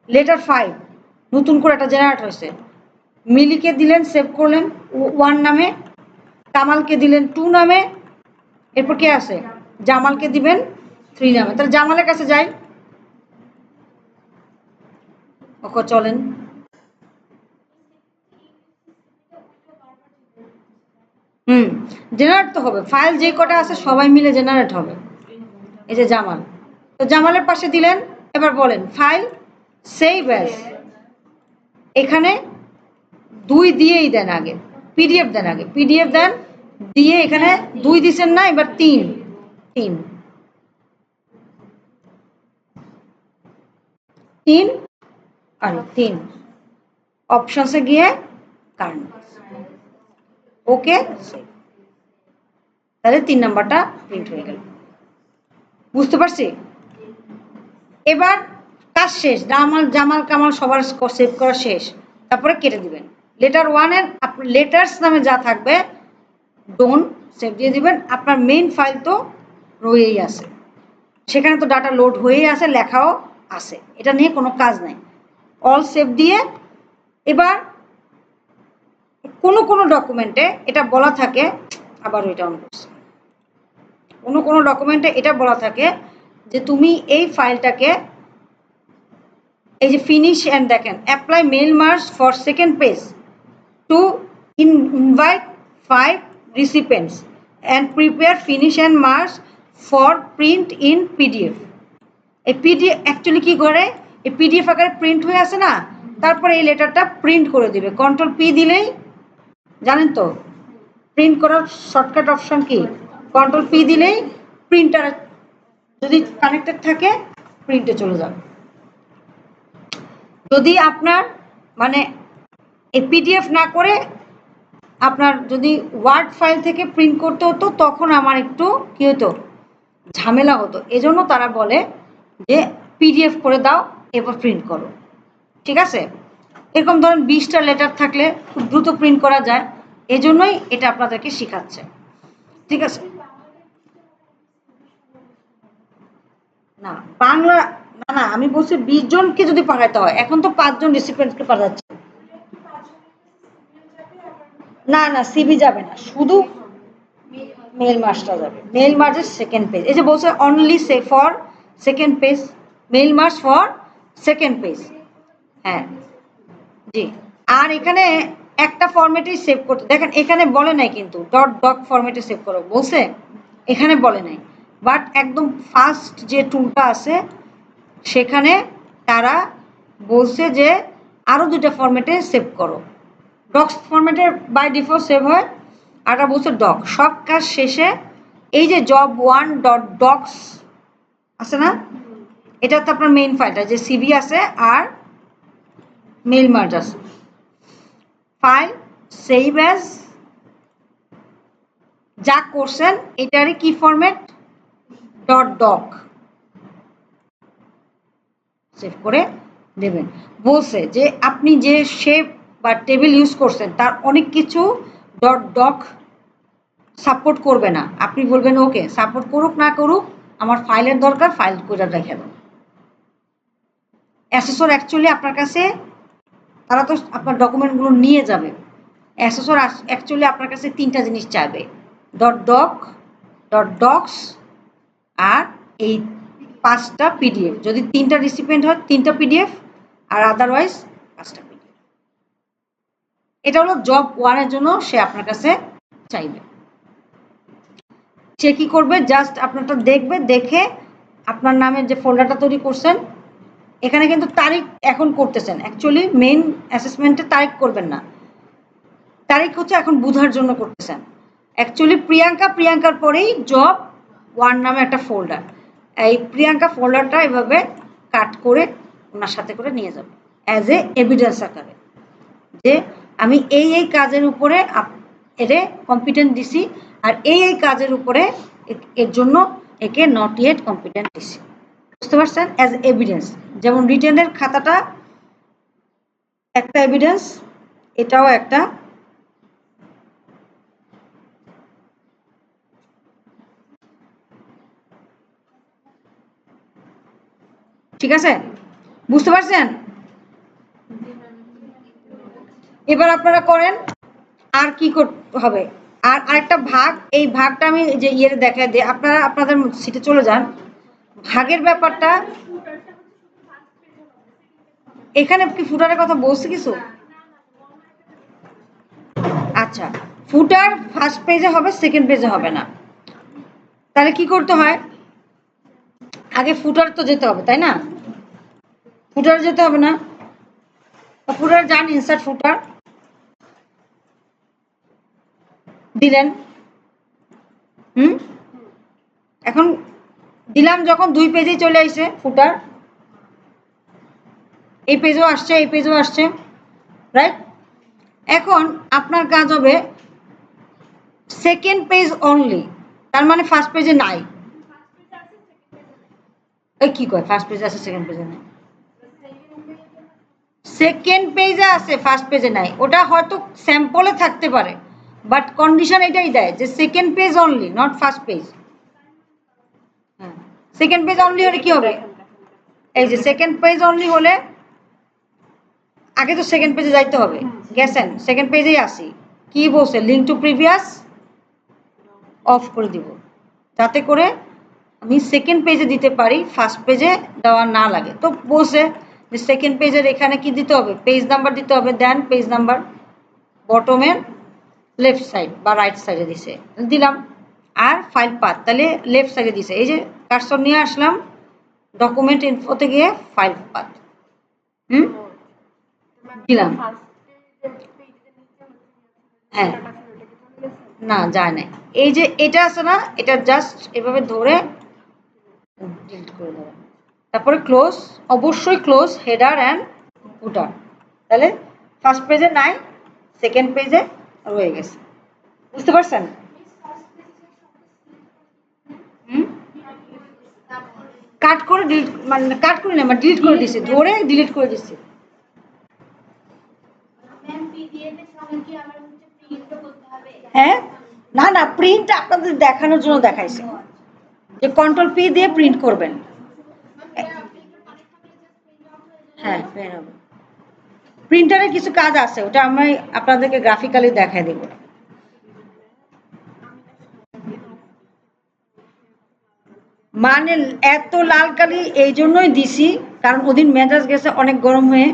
লেটার 5 নতুন করে একটা জেনারেট হয়েছে, মিলিকে দিলেন সেভ করলেন 1 নামে, কামালকে দিলেন 2 নামে, এরপর কে আছে, জামালকে দিবেন 3 নামে। তাহলে জামালের কাছে যাই, ওকে চলেন, জেনারেট তো হবে, ফাইল যে কটা আছে সবাই মিলে জেনারেট হবে। এই যে জামাল, তো জামালের পাশে দিলেন, এবার বলেন ফাইল সেভ অ্যাজ, এখানে 2 দিয়েই দেন, আগে পিডিএফ দেন, আগে পিডিএফ দেন, দিয়ে এখানে 2 দিছেন না, এবার 3 3 3 আর 3 অপশনসে গিয়ে কারেন্ট, ওকে, তাহলে 3 নাম্বারটা প্রিন্ট হয়ে গেল। বুঝতে পারছি। এবার কাজ শেষ, জামাল জামাল কামাল সবার সেভ করা শেষ, তারপরে কেটে দিবেন। লেটার 1 এর আপনার লেটার্স নামে যা থাকবে ডোন্ট সেভ দিয়ে দিবেন। আপনার মেইন ফাইল তো রয়েই আছে, সেখানে তো ডাটা লোড হয়েই আছে, লেখাও আছে, এটা নিয়ে কোনো কাজ নাই, অল সেভ দিয়ে। এবার কোনো কোনো ডকুমেন্টে এটা বলা থাকে, আবার ওইটা অন করছি, কোনো কোনো ডকুমেন্টে এটা বলা থাকে যে তুমি এই ফাইলটাকে, এই যে ফিনিশ অ্যান্ড দেখেন apply mail merge for second page to invite 5 recipients and prepare finish and merge for print in PDF. এই পিডিএফ অ্যাকচুয়ালি কি করে, এই পিডিএফ আকারে প্রিন্ট হয়ে আসে না, তারপরে এই লেটারটা প্রিন্ট করে দিবে, কন্ট্রোল পি দিলেই, জানেন তো প্রিন্ট করার শর্টকাট অপশন কি, কন্ট্রোল পি দিলেই প্রিন্টার যদি কানেক্টেড থাকে প্রিন্টে চলে যাবে। যদি আপনার মানে এই পিডিএফ না করে আপনার যদি ওয়ার্ড ফাইল থেকে প্রিন্ট করতে হতো, তখন আমার একটু কি হতো, ঝামেলা হতো। এজন্য তারা বলে যে পিডিএফ করে দাও, এরপর প্রিন্ট করো, ঠিক আছে। এরকম ধরেন 20টা লেটার থাকলে খুব দ্রুত প্রিন্ট করা যায়, এজন্যই এটা আপনাদেরকে শেখাচ্ছে, ঠিক আছে। না বাংলা, না না আমি বলছি 20 জনকে যদি পাঠাতে হয়, এখন তো 5 জন রিসিপিয়েন্টকে পাঠাচ্ছে। না না সিভি যাবে না, শুধু মেল মার্চটা যাবে, মেল মার্চের সেকেন্ড পেজ, এই যে বলছে only say for second page, mail merge for second page. হ্যাঁ জি, আর এখানে একটা ফরম্যাটেই সেভ করতে, দেখেন এখানে বলে নাই কিন্তু ডট ডক ফরম্যাটে সেভ করো বলছে, এখানে বলে নাই, বাট একদম ফার্স্ট যে টুলটা আছে সেখানে তারা বলছে যে আরও 2টা ফরম্যাটে সেভ করো। ডক্স ফরম্যাটে বাই ডিফল্ট সেভ হয়, আর বলছে ডক। সব কাজ শেষে এই যে জব 1 ডট ডক্স আছে না, এটা তো আপনার মেইন ফাইলটা, যে সিভি আছে আর মেল মার্জ আছে, ফাইল সেভ অ্যাজ যা করছেন এটারই কি ফরম্যাট, ডট ডক সেভ করে দেবেন। বলছে যে আপনি যে শেপ বা টেবিল ইউজ করছেন তার অনেক কিছু ডট ডক সাপোর্ট করবে না, আপনি বলবেন ওকে সাপোর্ট করুক না করুক আমার ফাইলের দরকার, ফাইল করে রেখে দাও। অ্যাসেসর অ্যাকচুয়ালি আপনার কাছে, তারা তো আপনার ডকুমেন্টগুলো নিয়ে যাবে, অ্যাসেসর অ্যাকচুয়ালি আপনার কাছে 3টা জিনিস চাইবে, .doc, .docs আর এই 5টা পিডিএফ। যদি 3টা রিসিপিয়েন্ট হয় 3টা পিডিএফ, আর আদারওয়াইজ 5টা পিডিএফ। এটা হলো জব 1 এর জন্য সে আপনার কাছে চাইবে। সে কি করবে, জাস্ট আপনারটা দেখবে, দেখে আপনার নামে যে ফোল্ডারটা তৈরি করছেন, এখানে কিন্তু তারিখ এখন করতেছেন, অ্যাকচুয়ালি মেইন অ্যাসেসমেন্টে তারিখ করবেন না, তারিখ হচ্ছে এখন বুধার জন্য করতেছেন। অ্যাকচুয়ালি প্রিয়াঙ্কার পরেই জব 1 নামে একটা ফোল্ডার, এই প্রিয়াঙ্কা ফোল্ডারটা এভাবে কাট করে ওনার সাথে করে নিয়ে যাবে অ্যাজ এ এভিডেন্স আকারে, যে আমি এই কাজের উপরে এরে কম্পিটেন্ট দিছি, আর এই কাজের উপরে এর জন্য একে নট ইয়েট কম্পিটেন্ট দিছি। বুঝতে পারছেন? অ্যাজ এভিডেন্স, যেমন রিটেনের খাতাটা একটা এভিডেন্স, এটাও একটা। ঠিক আছে, বুঝতে পারছেন? এবার আপনারা করেন, আর কি করতে হবে, আর আরেকটা ভাগ, এই ভাগটা আমি যে ইয়ে দেখায় দিই, আপনারা আপনাদের সিটে চলে যান। ভাগের ব্যাপারটা এখানে কি ফুটারের কথা বলছি কিছু? আচ্ছা, ফুটার ফার্স্ট পেজে হবে, সেকেন্ড পেজে হবে না। তাহলে কি করতে হয়, আগে ফুটার তো যেতে হবে তাই না? ফুটার যেতে হবে না? ফুটার যান, ইনসার্ট ফুটার দিলেন, এখন দিলাম যখন 2 পেজেই চলে আসছে ফুটার, এই পেজও আসছে, এই পেজও আসছে, রাইট? এখন আপনার কাজ হবে সেকেন্ড পেজ অনলি, তার মানে ফার্স্ট পেজে নাই। এই কি কয় ফার্স্ট পেজে আছে সেকেন্ড পেজে নাই? সেকেন্ড পেজে আছে ফার্স্ট পেজে নাই, ওটা হয়তো স্যাম্পলে থাকতে পারে, বাট কন্ডিশন এটাই দেয় যে second page only, not first page. হ্যাঁ, সেকেন্ড পেজ অনলি হলে কি হবে, এই যে সেকেন্ড পেজ অনলি হলে আগে তো সেকেন্ড পেজে যাইতে হবে, গেছেন সেকেন্ড পেজেই আসি, কি বলছে লিঙ্ক টু প্রিভিয়াস অফ করে দিব, যাতে করে আমি সেকেন্ড পেজে দিতে পারি, ফার্স্ট পেজে দেওয়া না লাগে। তো বলছে যে সেকেন্ড পেজের এখানে কি দিতে হবে, পেজ নাম্বার দিতে হবে, দেন পেজ নাম্বার বটমের লেফট সাইড বা রাইট সাইডে দিছে, দিলাম। আর ফাইল পাথ তাহলে লেফট সাইডে দিছে, এই যে কার্সর নিয়ে আসলাম ডকুমেন্ট ইনফোতে গিয়ে ফাইল পাথ দিলাম। হ্যাঁ, না যায় না, এই যে এটা আছে না, এটা জাস্ট এভাবে ধরে ডিলিট করে দেবেন, তারপরে ক্লোজ, অবশ্যই ক্লোজ হেডার অ্যান্ড ফুটার, তাহলে ফার্স্ট পেজে নাই, সেকেন্ড পেজে রয়ে গেছে। বুঝতে পারছেন? কাট করে ডিলিট, মানে কাট করে না, মানে ডিলিট করে দিছি, ধরে ডিলিট করে দিছি। হ্যাঁ, না না, প্রিন্ট আপনাদের দেখানোর জন্য দেখাইছি, যে কন্ট্রোল পি দিয়ে প্রিন্ট করবেন। হ্যাঁ, পেন হবে, প্রিন্টারের কিছু কাজ আছে, ওটা আমি আপনাদেরকে গ্রাফিক্যালি দেখাই দেব। মানে এত লাল কালি এই জন্যই দিছি, কারণ ওদিন মেজাজ গেছে অনেক গরম হয়ে,